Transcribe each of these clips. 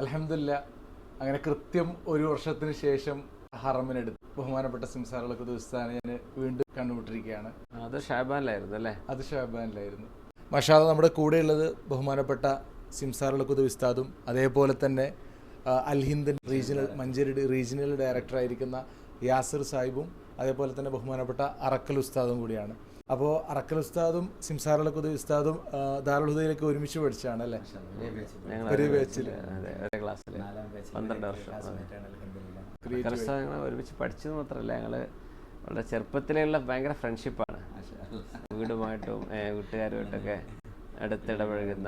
അൽഹംദുലില്ലാ അങ്ങനെ കൃത്യം ഒരു വർഷത്തിന് ശേഷം ഹറമിനെടുത്ത് ബഹുമാനപ്പെട്ട സിംസാറുൽ ഉസ്താദിനെ ഞാൻ വീണ്ടും കണ്ടുമുട്ടിരിക്കുകയാണ്. അത് ഷാബാനിലായിരുന്നു അല്ലേ? അത് ഷാബാനിലായിരുന്നു. മാഷാ അല്ലാഹ് നമ്മുടെ കൂടെയുള്ളത് ബഹുമാനപ്പെട്ട സിംസാറുൽ ഉസ്താദും അതേപോലെ തന്നെ അൽ ഹിന്ദ് റീജിയണൽ മഞ്ചേരി റീജിയണൽ ഡയറക്ടറായിരിക്കുന്ന യാസിർ സാഹിബും അതേപോലെ തന്നെ ബഹുമാനപ്പെട്ട അറക്കൽ ഉസ്താദും കൂടിയാണ്. അപ്പോൾ അറക്കൽ ഉസ്താദും സിംസാറുൽ ഉസ്താദും ദാറുൽ ഹുദയിലേക്ക് ഒരുമിച്ച് പഠിച്ചാണ് അല്ലേ? ഒരു ബാച്ചിൽ 12 വർഷം ഒരുമിച്ച് പഠിച്ചത് മാത്രമല്ല, ഞങ്ങൾ വളരെ ചെറുപ്പത്തിലുള്ള ഭയങ്കര ഫ്രണ്ട്ഷിപ്പാണ്. വീടുമായിട്ടും വീട്ടുകാരുമായിട്ടൊക്കെ അടുത്തിടപഴകുന്ന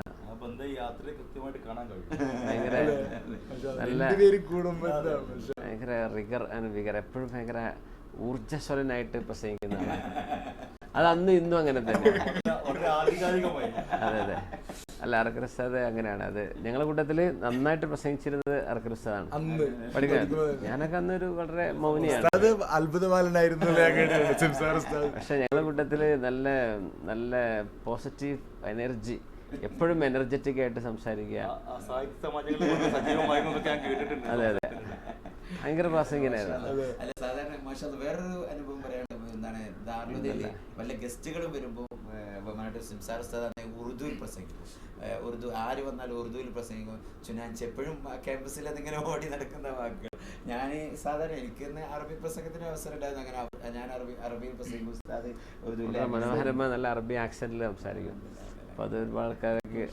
ഭയങ്കര റിഗർ ആൻഡ് വിഗർ, എപ്പോഴും ഭയങ്കര ഊർജ്ജസ്വലനായിട്ട് പ്രസംഗിക്കുന്നതാണ്. അത് അന്നും ഇന്നും അങ്ങനെ തന്നെ. അതെ അതെ, അല്ല അറക്കൽ ഉസ്താദ് അങ്ങനെയാണ്. അത് ഞങ്ങളുടെ കൂട്ടത്തിൽ നന്നായിട്ട് പ്രസംഗിച്ചിരുന്നത് അറക്കൽ ഉസ്താദാണ്. പഠിക്കാൻ ഞാനൊക്കെ അന്നൊരു വളരെ മൗനിയാണ്. പക്ഷെ ഞങ്ങളുടെ കൂട്ടത്തിൽ നല്ല നല്ല പോസിറ്റീവ് എനർജി, എപ്പോഴും എനർജറ്റിക് ആയിട്ട് സംസാരിക്കുക. അതെ അതെ, ഭയങ്കര പ്രാസംഗികനായിരുന്നു. വേറൊരു അനുഭവം പറയാനുള്ളത് എന്താണ്, ദാറുൽ വല്ല ഗസ്റ്റുകളും വരുമ്പോൾ സിംസാർ ഉസ്താദ് ഉറുദുവിൽ പ്രസംഗിക്കും. ഉറുദു ആര് വന്നാലും ഉറുദുവിൽ പ്രസംഗിക്കും. ചുനാൻച്ച് എപ്പോഴും ക്യാമ്പസിൽ അതിങ്ങനെ ഓടി നടക്കുന്ന വാക്കുകൾ. ഞാൻ സാധാരണ എനിക്കൊന്ന് അറബി പ്രസംഗത്തിന് അവസരം ഉണ്ടായിരുന്നു. അങ്ങനെ ഞാൻ അറബിയിൽ പ്രസംഗിക്കും. ഉസ്താദ് ഉറുദുവിൽ മനോഹരമായ നല്ല അറബി ആക്സന്റിൽ സംസാരിക്കും. അപ്പൊ അത് ഒരുപാട് ആൾക്കാരൊക്കെ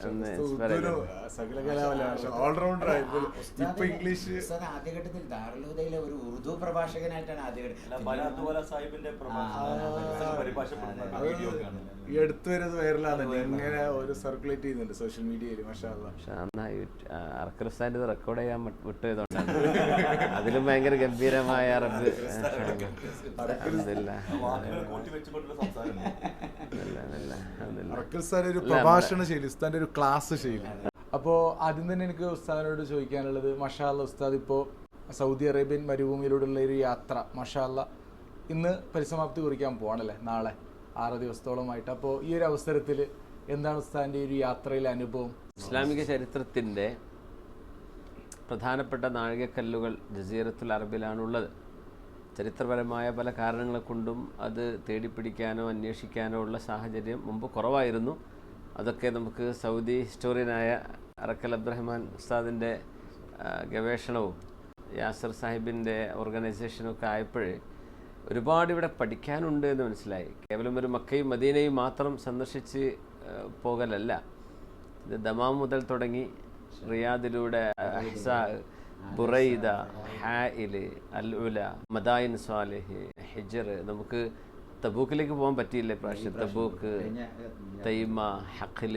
ആദ്യഘട്ടത്തിൽ ദാറുൽ ഹുദയിലെ ഒരു ഉറുദു പ്രഭാഷകനായിട്ടാണ് ഈ അടുത്ത് വരുന്നത് വൈറലാണ്, ഇങ്ങനെ ഒരു സർക്കുലേറ്റ് ചെയ്യുന്നുണ്ട് സോഷ്യൽ മീഡിയയിൽ. മാഷാ അല്ലാഹ്, അറക്കൽ ഉസ്താദിന്റെ റെക്കോർഡ് ചെയ്യാൻ വിട്ടുപോയതുകൊണ്ടാണ്. അതിലും ഭയങ്കര ഗംഭീരമായ അറബ്. അറക്കൽ ഉസ്താദിന്റെ ഒരു പ്രഭാഷണ ശൈലി, ഉസ്താദിന്റെ ഒരു ക്ലാസ് ശൈലി. അപ്പോൾ ആദ്യം തന്നെ എനിക്ക് ഉസ്താദിനോട് ചോദിക്കാനുള്ളത്, മാഷാ അല്ലാഹ് ഉസ്താദ് ഇപ്പോൾ സൗദി അറേബ്യൻ മരുഭൂമിയിലൂടെയുള്ള ഒരു യാത്ര മാഷാ അല്ലാഹ് ഇന്ന് പരിസമാപ്തി കുറിക്കാൻ പോവാണല്ലേ, നാളെ 6 ദിവസത്തോളമായിട്ട്. അപ്പോൾ ഈ ഒരു അവസരത്തിൽ എന്താണ് ഉസ്താദിന്റെ ഒരു യാത്രയിലെ അനുഭവം? ഇസ്ലാമിക ചരിത്രത്തിന്റെ പ്രധാനപ്പെട്ട നാഴികക്കല്ലുകൾ ജസീറത്തുൽ അറബിലാണുള്ളത്. ചരിത്രപരമായ പല കാരണങ്ങളെ കൊണ്ടും അത് തേടിപ്പിടിക്കാനോ അന്വേഷിക്കാനോ ഉള്ള സാഹചര്യം മുമ്പ് കുറവായിരുന്നു. അതൊക്കെ നമുക്ക് സൗദി ഹിസ്റ്റോറിയനായ അറക്കൽ അബ്ദുറഹ്മാൻ ഉസ്താദിൻ്റെ ഗവേഷണവും യാസിർ സാഹിബിൻ്റെ ഓർഗനൈസേഷനും ഒക്കെ ആയപ്പോഴേ ഒരുപാട് ഇവിടെ പഠിക്കാനുണ്ട് എന്ന് മനസ്സിലായി. കേവലം ഒരു മക്കയും മദീനയും മാത്രം സന്ദർശിച്ച് പോകലല്ല, ഇത് ദമാം മുതൽ തുടങ്ങി റിയാദിലൂടെ അഹ്സാ, ബുറൈദ, ഹാഇൽ, അൽ ഉല, മദായിൻ സാലിഹ്, ഹിജർ. നമുക്ക് തബൂക്കിലേക്ക് പോകാൻ പറ്റിയില്ല പ്രാവശ്യം. തബൂക്ക്, തൈമ, ഹഖിൽ,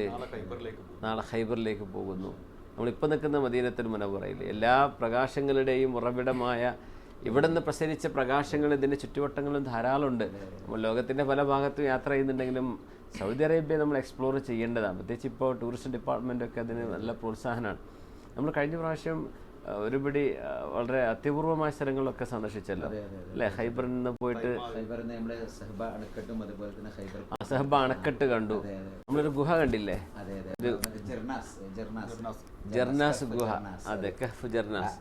നാളെ ഖൈബറിലേക്ക് പോകുന്നു. നമ്മളിപ്പോൾ നിൽക്കുന്ന മദീനത്തുൽ മുനവ്വറയിൽ എല്ലാ പ്രകാശങ്ങളുടെയും ഉറവിടമായ ഇവിടെ നിന്ന് പ്രസരിച്ച പ്രകാശങ്ങൾ ഇതിൻ്റെ ചുറ്റുവട്ടങ്ങളും ധാരാളമുണ്ട്. നമ്മൾ ലോകത്തിൻ്റെ പല ഭാഗത്തും യാത്ര ചെയ്യുന്നുണ്ടെങ്കിലും സൗദി അറേബ്യ നമ്മൾ എക്സ്പ്ലോർ ചെയ്യേണ്ടതാണ്. പ്രത്യേകിച്ച് ഇപ്പോൾ ടൂറിസ്റ്റ് ഡിപ്പാർട്ട്മെൻറ്റൊക്കെ അതിന് നല്ല പ്രോത്സാഹനമാണ്. നമ്മൾ കഴിഞ്ഞ പ്രാവശ്യം ഒരുപടി വളരെ അത്യപൂർവമായ സ്ഥലങ്ങളൊക്കെ സന്ദർശിച്ചല്ലോ അല്ലേ? ഖൈബറിൽ നിന്ന് പോയിട്ട് സഹബ അണക്കെട്ട് കണ്ടു. നമ്മളൊരു ഗുഹ കണ്ടില്ലേ, ജർനാസ് ഗുഹ. അതെ, കഹ്ഫ് ജർനാസ്.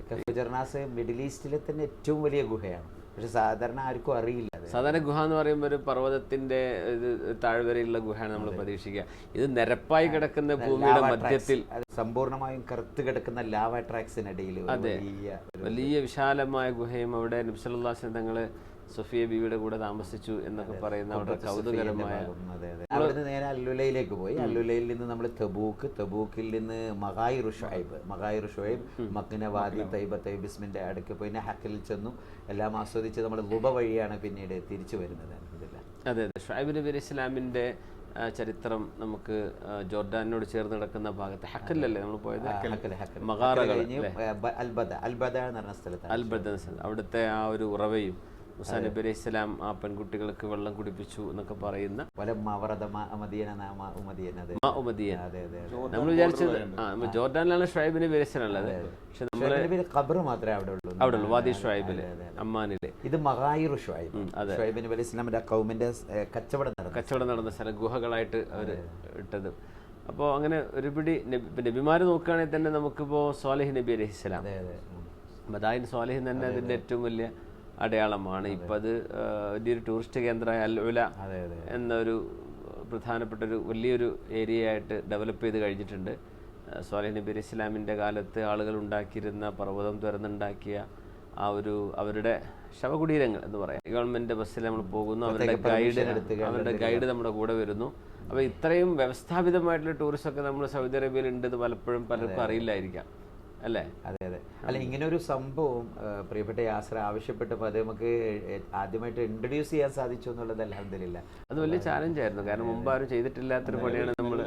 കഹ്ഫ് ജർനാസ് മിഡിൽ ഈസ്റ്റിലെ തന്നെ ഏറ്റവും വലിയ ഗുഹയാണ്. പക്ഷെ സാധാരണ ആർക്കും അറിയില്ല. സാധാരണ ഗുഹ എന്ന് പറയുമ്പോൾ ഒരു പർവ്വതത്തിന്റെ താഴ്വരയിലുള്ള ഗുഹയാണ് നമ്മൾ പ്രതീക്ഷിക്കുക. ഇത് നിരപ്പായി കിടക്കുന്ന ഭൂമിയുടെ മധ്യത്തിൽ സമ്പൂർണ്ണമായും കറുത്ത് കിടക്കുന്ന ലാവ ട്രാക്സിനിടയിൽ വലിയ വിശാലമായ ഗുഹയും. അവിടെ നബി സല്ലല്ലാഹു അലൈഹി വസല്ലം തങ്ങള് സൊഫിയ ബീവിയുടെ കൂടെ താമസിച്ചു എന്നൊക്കെ പറയുന്ന അവിടെ കൗതുകരമായ. അവിടുന്ന് നേരെ അല്ലുലയിലേക്ക് പോയി. അല്ലുലയിൽ നിന്ന് നമ്മൾ തബൂക്കിൽ നിന്ന് മഗായിറു ഷുഐബ്, മക്ന വാദി, തൈബിസ്മിന്റെ അടുക്ക് പോയി ഹക്കിൽ ചെന്നു. എല്ലാം ആസ്വദിച്ച് നമ്മൾ ലുബ വഴിയാണ് പിന്നീട് തിരിച്ചു വരുന്നത്. അതെ അതെ, ഷുഐബ് നബി അലൈഹി ഇസ്ലാമിന്റെ ചരിത്രം നമുക്ക് ജോർഡാനോട് ചേർന്ന് കിടക്കുന്ന ഭാഗത്ത് ഹക്കലല്ലേ നമ്മൾ പോയത്? മഗാറകൾ, അൽബദ, അവിടുത്തെ ആ ഒരു ഉറവയും മുസാ നബി അലൈഹി സ്വലാം ആ പെൺകുട്ടികൾക്ക് വെള്ളം കുടിപ്പിച്ചു എന്നൊക്കെ പറയുന്ന നമ്മൾ വിചാരിച്ചത് ജോർഡാനിലാണ് ഷുഐബ് നബി അലൈഹി സ്വലാം ഉള്ളത്. പക്ഷെ നമ്മള് ഖബർ മാത്രമേ അവിടെ ഉള്ളൂ, വാദി ഷുഐബില്, അമ്മാനില്. ഇത് മഗായിറു ഷുഐബ്. ഷുഐബ് നബി അലൈഹി സ്വലാമിന്റെ ഖൗമിന്റെ കച്ചവടം നടന്ന സ്ഥലം, ഗുഹകളായിട്ട് അവർ ഇട്ടത്. അപ്പോൾ അങ്ങനെ ഒരുപിടി നബിമാർ നോക്കുകയാണെങ്കിൽ തന്നെ നമുക്കിപ്പോൾ സ്വാലിഹ് നബി അലൈഹിസ്സലാം, മദായിൻ സ്വാലിഹ് തന്നെ അതിൻ്റെ ഏറ്റവും വലിയ അടയാളമാണ്. ഇപ്പം അത് വലിയൊരു ടൂറിസ്റ്റ് കേന്ദ്രമായ അൽ ഉല എന്നൊരു പ്രധാനപ്പെട്ടൊരു വലിയൊരു ഏരിയ ആയിട്ട് ഡെവലപ്പ് ചെയ്ത് കഴിഞ്ഞിട്ടുണ്ട്. സ്വാലിഹ് നബി അലൈഹി ഇസ്ലാമിൻ്റെ കാലത്ത് ആളുകൾ ഉണ്ടാക്കിയിരുന്ന പർവ്വതം തുറന്നുണ്ടാക്കിയ ആ ഒരു അവരുടെ ശവകുടീരങ്ങൾ എന്ന് പറയാം. ഗവൺമെൻറ് ബസ്സിൽ നമ്മൾ പോകുന്നു, അവരുടെ ഗൈഡ് നമ്മുടെ കൂടെ വരുന്നു. അപ്പോൾ ഇത്രയും വ്യവസ്ഥാപിതമായിട്ടുള്ള ടൂറിസ്റ്റൊക്കെ നമ്മൾ സൗദി അറേബ്യയിൽ ഉണ്ടെന്ന് പലപ്പോഴും പലർക്കും അറിയില്ലായിരിക്കാം അല്ലേ? അതെ അതെ. അല്ല, ഇങ്ങനെ ഒരു സംഭവം പ്രിയപ്പെട്ട യാസർ ആവശ്യപ്പെട്ടപ്പോൾ അത് നമുക്ക് ആദ്യമായിട്ട് ഇൻട്രൊഡ്യൂസ് ചെയ്യാൻ സാധിച്ചു എന്നുള്ളത് അൽഹംദുലില്ലാ അത് വലിയ ചാലഞ്ചായിരുന്നു. കാരണം മുമ്പ് ആരും ചെയ്തിട്ടില്ലാത്തൊരു പണിയാണ് നമ്മൾ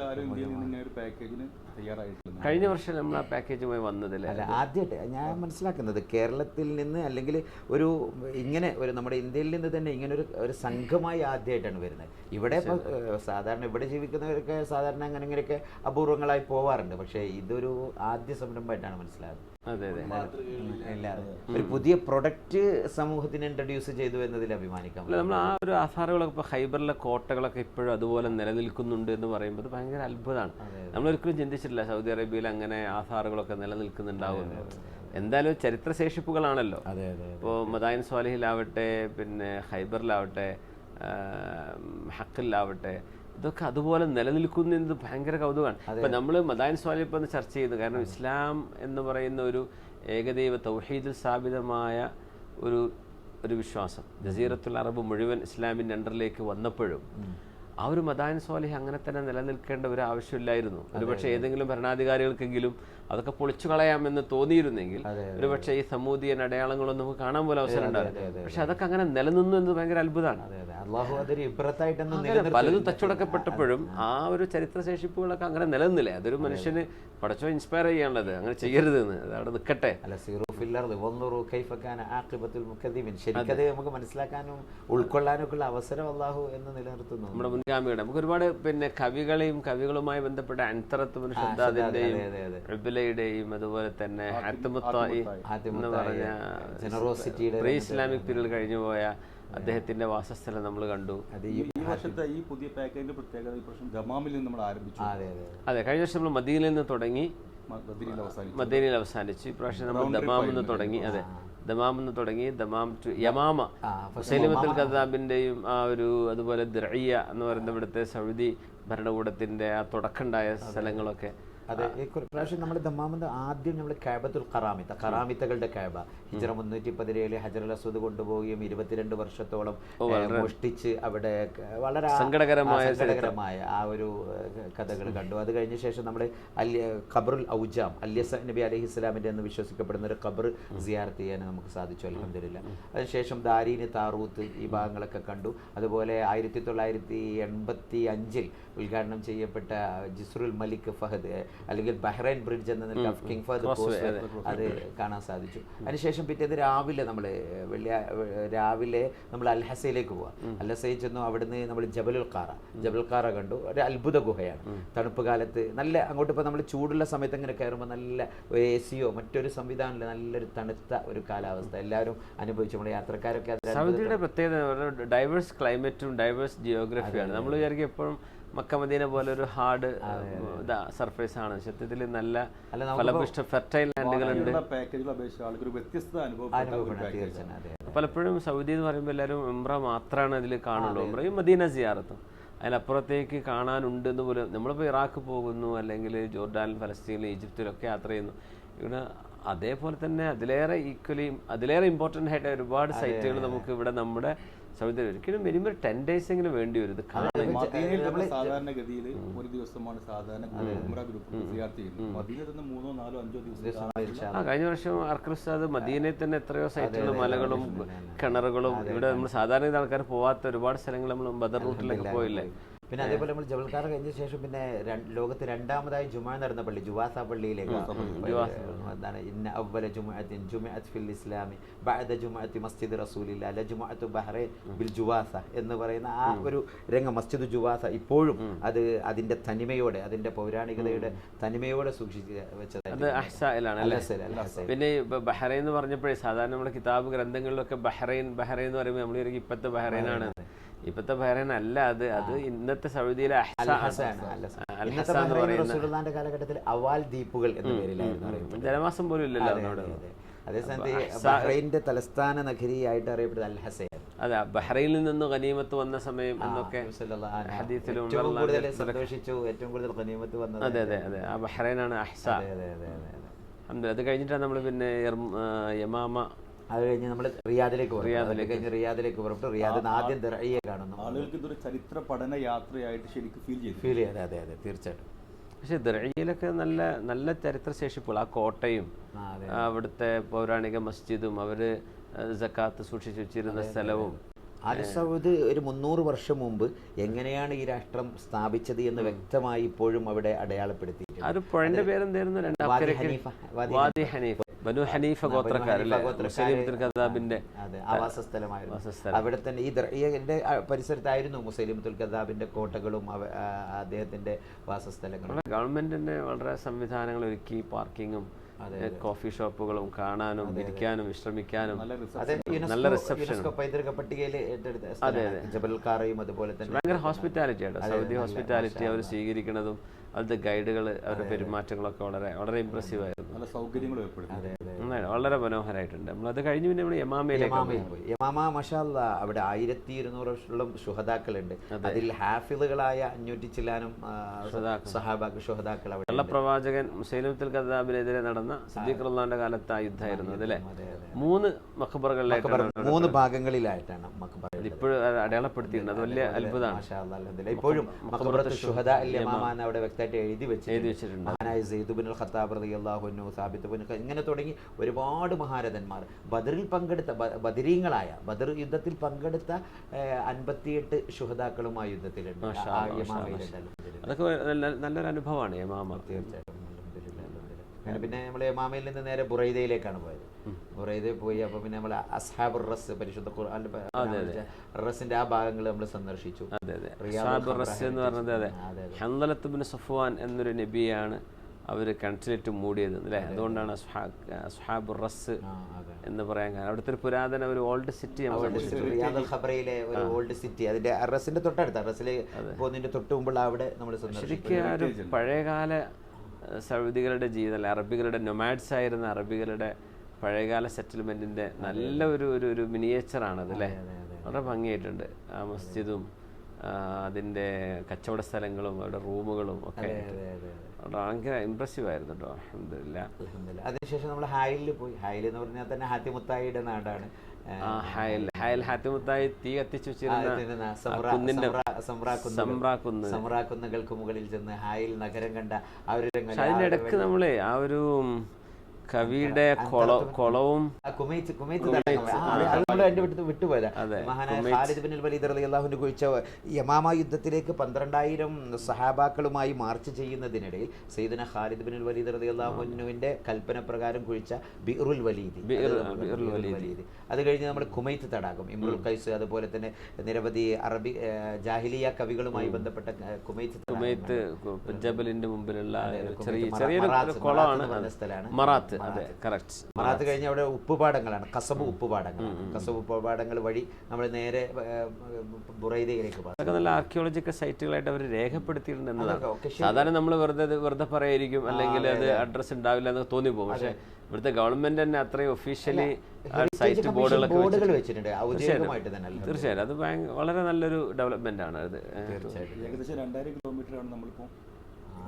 കഴിഞ്ഞ വർഷം നമ്മൾ ആ പാക്കേജുമായി വന്നതല്ലേ. അല്ല, ആദ്യമായിട്ട് ഞാൻ മനസ്സിലാക്കുന്നത് കേരളത്തിൽ നിന്ന് അല്ലെങ്കിൽ ഒരു ഇങ്ങനെ ഒരു നമ്മുടെ ഇന്ത്യയിൽ നിന്ന് തന്നെ ഇങ്ങനെ ഒരു സംഘമായി ആദ്യമായിട്ടാണ് വരുന്നത്. ഇവിടെ ഇപ്പോൾ സാധാരണ ഇവിടെ ജീവിക്കുന്നവരൊക്കെ സാധാരണ അങ്ങനെ ഇങ്ങനെയൊക്കെ അപൂർവങ്ങളായി പോവാറുണ്ട്. പക്ഷേ ഇതൊരു ആദ്യ സംരംഭമായിട്ടാണ് മനസ്സിലാകുന്നത്. അതെ അതെ. ഒരു പുതിയ പ്രൊഡക്റ്റ് സമൂഹത്തിന് ഇൻട്രൊഡ്യൂസ് ചെയ്തു എന്നതിൽ അഭിമാനിക്കാം. നമ്മൾ ആ ഒരു ആധാറുകളൊക്കെ ഇപ്പോൾ ഹൈബറിലെ കോട്ടകളൊക്കെ ഇപ്പോഴും അതുപോലെ നിലനിൽക്കുന്നുണ്ട് എന്ന് പറയുമ്പോൾ അത് ഭയങ്കര അത്ഭുതമാണ്. നമ്മളൊരിക്കലും ചിന്തിച്ചിട്ടില്ല സൗദി അറേബ്യയിൽ അങ്ങനെ ആധാറുകളൊക്കെ നിലനിൽക്കുന്നുണ്ടാവുന്നു. എന്തായാലും ചരിത്രശേഷിപ്പുകളാണല്ലോ. ഇപ്പോൾ മദായിൻ സ്വാലിഹിലാവട്ടെ, പിന്നെ ഹൈബറിലാവട്ടെ, ഹക്കിലാവട്ടെ, ഇതൊക്കെ അതുപോലെ നിലനിൽക്കുന്നത് ഭയങ്കര കൗതുകമാണ്. ഇപ്പം നമ്മൾ മദായിൻ സ്വാലിഹ് ഇപ്പം ചർച്ച ചെയ്തു. കാരണം ഇസ്ലാം എന്ന് പറയുന്ന ഒരു ഏകദൈവ തൗഹീദിൽ സ്ഥാപിതമായ ഒരു വിശ്വാസം ജസീറത്തുൽ അറബ് മുഴുവൻ ഇസ്ലാമിൻ്റെ അണ്ടറിലേക്ക് വന്നപ്പോഴും ആ ഒരു മദായിൻ സ്വാലിഹ് അങ്ങനെ തന്നെ നിലനിൽക്കേണ്ട ഒരു ആവശ്യമില്ലായിരുന്നു. ഒരുപക്ഷെ ഏതെങ്കിലും ഭരണാധികാരികൾക്കെങ്കിലും അതൊക്കെ പൊളിച്ചു കളയാമെന്ന് തോന്നിയിരുന്നെങ്കിൽ ഒരുപക്ഷെ ഈ സമൂദിയൻ അടയാളങ്ങളൊന്നും നമുക്ക് കാണാൻ പോലെ അവസരം ഉണ്ടായിരുന്നു. പക്ഷെ അതൊക്കെ അങ്ങനെ നിലനിന്നു എന്ന് ഭയങ്കര അത്ഭുതമാണ്. പലതും തച്ചുടക്കപ്പെട്ടപ്പോഴും ആ ഒരു ചരിത്രശേഷിപ്പുകളൊക്കെ അങ്ങനെ നിലനിന്നില്ലേ. അതൊരു മനുഷ്യന് പടച്ചോ ഇൻസ്പയർ ചെയ്യാനുള്ളത്, അങ്ങനെ ചെയ്യരുതെന്ന്, അത് അവിടെ നിൽക്കട്ടെ. ശരിക്കത് നമുക്ക് മനസ്സിലാക്കാനും ഉൾക്കൊള്ളാനും ഒക്കെ ഉള്ള അവസരം അല്ലാഹു എന്ന് നിലനിർത്തുന്നു. നമ്മുടെ മുൻഗാമിയുടെ നമുക്ക് ഒരുപാട് പിന്നെ കവികളുമായി ബന്ധപ്പെട്ട അൻതറത്തുബ്നു ഷദ്ദാദിന്റെയും ഉബ്ലയുടെയും അതുപോലെ തന്നെ ഹാത്തിമുത്തായി എന്ന് പറഞ്ഞ ജനറോസിറ്റിയുടെ പ്രീ ഇസ്ലാമിക് പീരീഡ് കഴിഞ്ഞു പോയ അദ്ദേഹത്തിന്റെ വാസസ്ഥലം നമ്മൾ കണ്ടു. ഈ വർഷത്തെ ഈ പുതിയ പാക്കേജിന്റെ പ്രത്യേകത ഈ പ്രാവശ്യം ദമാമിൽ നിന്ന് നമ്മൾ ആരംഭിച്ചു. അതെ, കഴിഞ്ഞ വർഷം നമ്മൾ മദീനയിൽ നിന്ന് തുടങ്ങി മദീനയിൽ അവസാനിച്ചു. ഇപ്രാവശ്യം നമ്മൾ ദമാമിൽ നിന്ന് തുടങ്ങി. അതെ, ദമാമിൽ നിന്ന് തുടങ്ങി ദമാം ടു യമാമ, മുസൈലിമത്തുൽ കദ്ദാബിന്റെയും ആ ഒരു അതുപോലെ ദിർഇയ എന്ന് പറയുന്ന ഇവിടുത്തെ സൗദി ഭരണകൂടത്തിന്റെ ആ തുടക്കമുണ്ടായ സ്ഥലങ്ങളൊക്കെ. അതെ, ഇപ്രാവശ്യം നമ്മൾ ദമ്മാമിന്റെ ആദ്യം നമ്മൾ കഅബത്തുൽ ഖറാമിത്തകളുടെ കഅബ ഹിജ്റ 317 ഹജറുൽ അസ്വദ് കൊണ്ടുപോവുകയും 22 വർഷത്തോളം മോഷ്ടിച്ച് അവിടെ വളരെ സങ്കടകരമായ ആ ഒരു കഥകൾ കണ്ടു. അത് കഴിഞ്ഞ ശേഷം നമ്മൾ ഖബറുൽ ഔജാം അല്യസ നബി അലൈഹിസ്സലാമിന്റെ എന്ന് വിശ്വസിക്കപ്പെടുന്ന ഒരു ഖബർ സിയാറത്ത് ചെയ്യാൻ നമുക്ക് സാധിച്ചു അൽഹംദുലില്ലാ. അതിനുശേഷം ദാരീന് താറൂത്ത് ഈ ഭാഗങ്ങളൊക്കെ കണ്ടു. അതുപോലെ 1985 ഉദ്ഘാടനം ചെയ്യപ്പെട്ട ജിസ്റുൽ മലിക് ഫഹദ് അല്ലെങ്കിൽ ബഹ്റൈൻ ബ്രിഡ്ജ് എന്ന കിങ് ഫഹദ് അത് കാണാൻ സാധിച്ചു. അതിനുശേഷം പിറ്റേത് രാവിലെ നമ്മൾ അൽഹസയിലേക്ക് പോവാം. അൽഹസയിൽ ചെന്നു. അവിടുന്ന് നമ്മൾ ജബലുൽ ഖാറ കണ്ടു. ഒരു അത്ഭുത ഗുഹയാണ്. തണുപ്പ് കാലത്ത് നല്ല അങ്ങോട്ട് ഇപ്പോൾ നമ്മൾ ചൂടുള്ള സമയത്ത് ഇങ്ങനെ കയറുമ്പോൾ നല്ല എസിയോ മറ്റൊരു സംവിധാനമില്ല, നല്ലൊരു തണുത്ത ഒരു കാലാവസ്ഥ എല്ലാവരും അനുഭവിച്ചു. നമ്മുടെ യാത്രക്കാരൊക്കെ സൗദിയുടെ പ്രത്യേകത ഡൈവേഴ്സ് ക്ലൈമറ്റും ഡൈവേഴ്സ് ജിയോഗ്രഫിയാണ്. നമ്മൾ വിചാരിക്കും എപ്പോഴും മക്ക മദീന പോലെ ഒരു ഹാർഡ് സർഫേസ് ആണ്. സത്യത്തിൽ നല്ല ഫലപുഷ്ട ഫെർട്ടൈൽ ലാൻഡുകളുണ്ട്. പലപ്പോഴും സൗദി എന്ന് പറയുമ്പോൾ എല്ലാവരും ഉംറ മാത്രമാണ് അതിൽ കാണുള്ളൂ. ഉംറയും മദീന സിയാറത്തും അതിലപ്പുറത്തേക്ക് കാണാനുണ്ടെന്ന് പോലും. നമ്മളിപ്പോൾ ഇറാഖ് പോകുന്നു, അല്ലെങ്കിൽ ജോർഡാനിൽ, ഫലസ്തീനിൽ, ഈജിപ്തിലൊക്കെ യാത്ര ചെയ്യുന്നു. ഇവിടെ അതേപോലെ തന്നെ അതിലേറെ ഇമ്പോർട്ടൻ്റ് ആയിട്ട് ഒരുപാട് സൈറ്റുകൾ നമുക്ക് ഇവിടെ നമ്മുടെ സൗദി ഒരിക്കലും മിനിമം 10 days എങ്കിലും വേണ്ടി വരും. ഇത് സാധാരണഗതിയിൽ ഒരു ദിവസമാണ് സാധാരണ കഴിഞ്ഞ വർഷം അർക്കറുസ്താദ് മദീനയിൽ തന്നെ എത്രയോ സൈറ്റുകളും മലകളും കിണറുകളും ഇവിടെ നമ്മൾ സാധാരണ ആൾക്കാർ പോവാത്ത ഒരുപാട് സ്ഥലങ്ങൾ നമ്മൾ ബദർ റൂട്ടിലൊക്കെ പോയില്ലേ. പിന്നെ അതേപോലെ നമ്മൾ ജബൽ ഖാറ കഴിഞ്ഞ ശേഷം പിന്നെ ലോകത്ത് രണ്ടാമതായി ജുമാ നടന്ന പള്ളി ജുവാസ പള്ളിയിലേക്ക് എന്താണ് ഇന്ന അവ്വല ജുമുഅത്തിൻ ജുമിഅത് ഫിൽ ഇസ്ലാമി ബഅദ ജുമുഅത്തി മസ്ജിദ് റസൂലില്ലാഹി ലജുമുഅത്തു ബഹ്റൈൻ ബിൽ ജുവാസ എന്ന് പറയുന്ന ആ ഒരു രംഗം മസ്ജിദ് ജുവാസ ഇപ്പോഴും അത് അതിന്റെ തനിമയോടെ അതിന്റെ പൗരാണികതയുടെ തനിമയോടെ സൂക്ഷിച്ച് വെച്ചത് അഹ്സായിലാണ്. പിന്നെ ബഹ്റൈൻ എന്ന് പറഞ്ഞപ്പോഴേ സാധാരണ നമ്മുടെ കിതാബ് ഗ്രന്ഥങ്ങളിലൊക്കെ ബഹ്റൈൻ എന്ന് പറയുമ്പോൾ നമ്മൾ ഇപ്പോഴത്തെ ബഹ്റൈനാണ്. ഇപ്പോഴത്തെ ബഹ്റൈൻ അല്ല, അത് ഇന്നത്തെ സൗദിയിലെ അൽ ഹസൻ ഇന്നത്തെ ബഹ്റൈൻ റസൂലുള്ളാഹിന്റെ കാലഘട്ടത്തിൽ അവാൽ ദ്വീപുകൾ എന്ന പേരിലായിരുന്നു അറിയപ്പെടുന്നത്. ജനവാസം പോലും ഇല്ലല്ലോ അവിടെ. അതേസമയത്ത് ബഹ്റൈന്റെ തലസ്ഥാന നഗരിയായിട്ട് അറിയപ്പെടുന്നത് അൽ ഹസൻ. അതെ, ബഹ്റൈനിൽ നിന്ന് ഗനീമത്ത് വന്ന സമയം എന്നൊക്കെ ഹദീസിലും ഏറ്റവും കൂടുതൽ സന്തോഷിച്ചു, ഏറ്റവും കൂടുതൽ ഗനീമത്ത് വന്നത്. അതെ അതെ അതെ, ആ ബഹ്റൈനാണ് അഹ്സ. അത് കഴിഞ്ഞിട്ടാണ് നമ്മൾ പിന്നെ യമാമ, അത് കഴിഞ്ഞ് നമ്മൾ റിയാദിലേക്ക് പുറപ്പെട്ടു. റിയാദിൽ ആദ്യം ദർഇയെ കാണുന്നു. ആളുകൾക്ക് ഇതൊരു ചരിത്ര പഠന യാത്രയായിട്ട് ശരിക്കും ഫീൽ ചെയ്തു. അതെ തീർച്ചയായിട്ടും. പക്ഷെ ദർഇയിലൊക്കെ നല്ല നല്ല ചരിത്ര ശേഷിപ്പുകൾ, ആ കോട്ടയും അവിടുത്തെ പൗരാണിക മസ്ജിദും അവര് സക്കാത്ത് സൂക്ഷിച്ചു വെച്ചിരുന്ന സ്ഥലവും. ആൽ സൗദ് ഒരു 300 വർഷം മുമ്പ് എങ്ങനെയാണ് ഈ രാഷ്ട്രം സ്ഥാപിച്ചത് എന്ന് വ്യക്തമായി ഇപ്പോഴും അവിടെ അടയാളപ്പെടുത്തിയിട്ടുണ്ട്. ആ ഒരു പുഴന്റെ പേരെന്തായിരുന്നു? വാദി ഹനീഫ, ബനു ഹനീഫ ഗോത്രക്കാരല്ലേ, മുസൈലിമത്തുൽ കദ്ദാബിന്റെ ആവാസസ്ഥലമായിരുന്നു. അവിടെ തന്നെ ഈ ദർഇയുടെ പരിസരത്തായിരുന്നു മുസൈലിമത്തുൽ കദ്ദാബിന്റെ കോട്ടകളും അദ്ദേഹത്തിന്റെ വാസസ്ഥലങ്ങളും. ഗവൺമെന്റിന്റെ വളരെ സംവിധാനങ്ങൾ ഒരുക്കി, പാർക്കിങ്ങും കോഫി ഷോപ്പുകളും കാണാനും ഇരിക്കാനും വിശ്രമിക്കാനും നല്ല റിസപ്ഷൻ. പൈതൃക പട്ടികയിൽ ജബൽ ഖാറയും അതുപോലെ തന്നെ ഭയങ്കര ഹോസ്പിറ്റാലിറ്റി ആണ്. സൗദി ഹോസ്പിറ്റാലിറ്റി അവർ സ്വീകരിക്കുന്നതും അവിടുത്തെ ഗൈഡുകൾ, അവരുടെ പെരുമാറ്റങ്ങളൊക്കെ വളരെ വളരെ ഇംപ്രസീവ് ആയിരുന്നു. നല്ല സൗകര്യങ്ങളും ഏർപ്പെടുത്തി വളരെ മനോഹരമായിട്ടുണ്ട്. നമ്മളത് കഴിഞ്ഞ് പിന്നെ നമ്മൾ യമാമയിലേക്ക് പോയി. യമാമ മാഷാ അല്ലാഹ് അവിടെ 1200 ശുഹദാക്കളുണ്ട്. അതിൽ ഹാഫിളുകളായ 500 ചില്ലാനും ശുഹദാക്കൾ അവിടെ. കള്ളപ്രവാചകൻ മുസൈലിമത്തുൽ കദ്ദാബിനെതിരെ നടന്ന സിദ്ദീഖ് റളിയല്ലാഹുവിന്റെ കാലത്ത് ആ യുദ്ധമായിരുന്നു അതല്ലേ. 3 മഖബറുകളിലായിട്ടാണ്, 3 ഭാഗങ്ങളിലായിട്ടാണ് മഖബറ ഇപ്പോഴും അടയാളപ്പെടുത്തിയിട്ടുണ്ട്. അത് വലിയ അത്ഭുതമാണ്. ഇപ്പോഴും മഖബറത്തുൽ ശുഹദാ അൽ യമാമ എന്ന് അവിടെ വ്യക്തമായിട്ട് എഴുതി വെച്ചിട്ടുണ്ട്. മഹാനായ സെയ്ദ് ഇബ്നുൽ ഖത്താബ് റളിയല്ലാഹു അൻഹു, സാബിത്ത് ഇബ്നു ഇങ്ങനെ തുടങ്ങി ഒരുപാട് മഹാരഥന്മാർ ബദറിൽ പങ്കെടുത്ത ബദരീങ്ങളായ ബദർ യുദ്ധത്തിൽ പങ്കെടുത്ത 58 ശുഹദാക്കളും ആ യുദ്ധത്തിലുണ്ട്. അതൊക്കെ നല്ലൊരു അനുഭവമാണ് യമാമ. തീർച്ചയായിട്ടും. പിന്നെ നമ്മൾ യമാമയിൽ നിന്ന് നേരെ ബുറൈദയിലേക്കാണ് പോയത്. ബുറൈദയിൽ പോയി അപ്പോൾ പിന്നെ നമ്മൾ അസ്ഹാബുർ റസ്, പരിശുദ്ധ ഖുർആനിലെ റസിന്റെ ആ ഭാഗങ്ങൾ നമ്മൾ സന്ദർശിച്ചു. അസ്ഹാബുർ റസ് എന്ന് പറഞ്ഞത് അതെ, ഹൻദലത്ത് ഇബ്നു സഫ്വാൻ എന്നൊരു നബിയാണ് അവർ കിണറ്റിലിട്ട് മൂടിയത് അല്ലേ. അതുകൊണ്ടാണ് അസ്ഹാബുർ റസ് എന്ന് പറയാൻ കാരണം. അവിടുത്തെ ഒരു പുരാതന ഒരു ഓൾഡ് സിറ്റി, റിയാദുൽ ഖബറയിലെ ഒരു ഓൾഡ് സിറ്റി, അതിന്റെ അറസിന്റെ തൊട്ടടുത്ത്, അറസിൽ പോകുന്നതിന്റെ തൊട്ട് മുമ്പുള്ള അവിടെ നമ്മൾ ശരിക്കും ഒരു പഴയകാല സൗദികളുടെ ജീവിതം, അറബികളുടെ നൊമാഡ്സ് ആയിരുന്ന അറബികളുടെ പഴയകാല സെറ്റിൽമെന്റിന്റെ നല്ല ഒരു മിനിയേച്ചറാണത് അല്ലേ. വളരെ ഭംഗിയായിട്ടുണ്ട് ആ മസ്ജിദും അതിൻ്റെ കച്ചവട സ്ഥലങ്ങളും അവരുടെ റൂമുകളും ഒക്കെ ഭയങ്കര ഇംപ്രസീവ് ആയിരുന്നു കേട്ടോ. അൽഹംദുലില്ലാഹ്. അതിനുശേഷം നമ്മൾ ഹായിലിൽ പോയി. ഹായിൽ എന്ന് പറഞ്ഞാൽ തന്നെ ഹാത്തിമുത്തായിയുടെ നാടാണ്. ഹാത്തിമുത്തായി തീ കത്തിച്ചു വെച്ചിരുന്ന സമ്രാകുന്നുകൾക്ക് മുകളിൽ ചെന്ന് ഹായിൽ നഗരം കണ്ട ആ ഒരു രംഗം. അതിന്റെ ഇടക്ക് നമ്മളെ ആ ഒരു കവിയുടെ കുളവും വിട്ടുപോയതാ. മഹാനായ ഖാലിദ് ബിൻ വലീദ് റളിയല്ലാഹു അൻഹു കുഴിച്ച യമാമ യുദ്ധത്തിലേക്ക് 12,000 സഹാബാക്കളുമായി മാർച്ച് ചെയ്യുന്നതിനിടയിൽ സയ്യിദുന ഖാലിദ് ബിൻ വലീദ് റളിയല്ലാഹു അൻഹുവിന്റെ കൽപ്പന പ്രകാരം കുഴിച്ച ബിറുൽ വലീദ്. അത് കഴിഞ്ഞ് നമ്മൾ കുമൈത്ത് തടാകം, ഇമ്രുൽ ഖൈസ്, അതുപോലെ തന്നെ നിരവധി അറബി ജാഹിലിയ കവികളുമായി ബന്ധപ്പെട്ട കുമൈത്ത് ജബലിന്റെ മുമ്പിലുള്ള ചെറിയൊരു കുളമാണ് സ്ഥലമാണ് മറാത്ത്. മറാത്ത് കഴിഞ്ഞ് അവിടെ ഉപ്പുപാടങ്ങളാണ്, കസബ് ഉപ്പുപാടങ്ങളാണ്. കസബ് ഉപ്പുപാടങ്ങൾ വഴി നമ്മൾ നേരെ ബുറൈദയിലേക്ക് പോകും. അതൊക്കെ നല്ല ആർക്കിയോളജിക്കൽ സൈറ്റുകളായിട്ട് അവർ രേഖപ്പെടുത്തിയിട്ടുണ്ട് എന്നതാണ്. സാധാരണ നമ്മൾ വെറുതെ പറയായിരിക്കും, അല്ലെങ്കിൽ അത് അഡ്രസ് ഉണ്ടാവില്ല എന്ന് തോന്നിപ്പോകും. പക്ഷെ ഇവിടുത്തെ ഗവൺമെന്റ് തന്നെ അത്രയും ഒഫീഷ്യലി സൈറ്റ് ബോർഡുകൾ വെച്ചിട്ടുണ്ട് ഔദ്യോഗികമായിട്ട് തന്നെ. തീർച്ചയായും അത് വളരെ നല്ലൊരു ഡെവലപ്മെന്റ് ആണ് അത്. ഏകദേശം 2000 കിലോമീറ്ററാണ് നമ്മളിപ്പോൾ.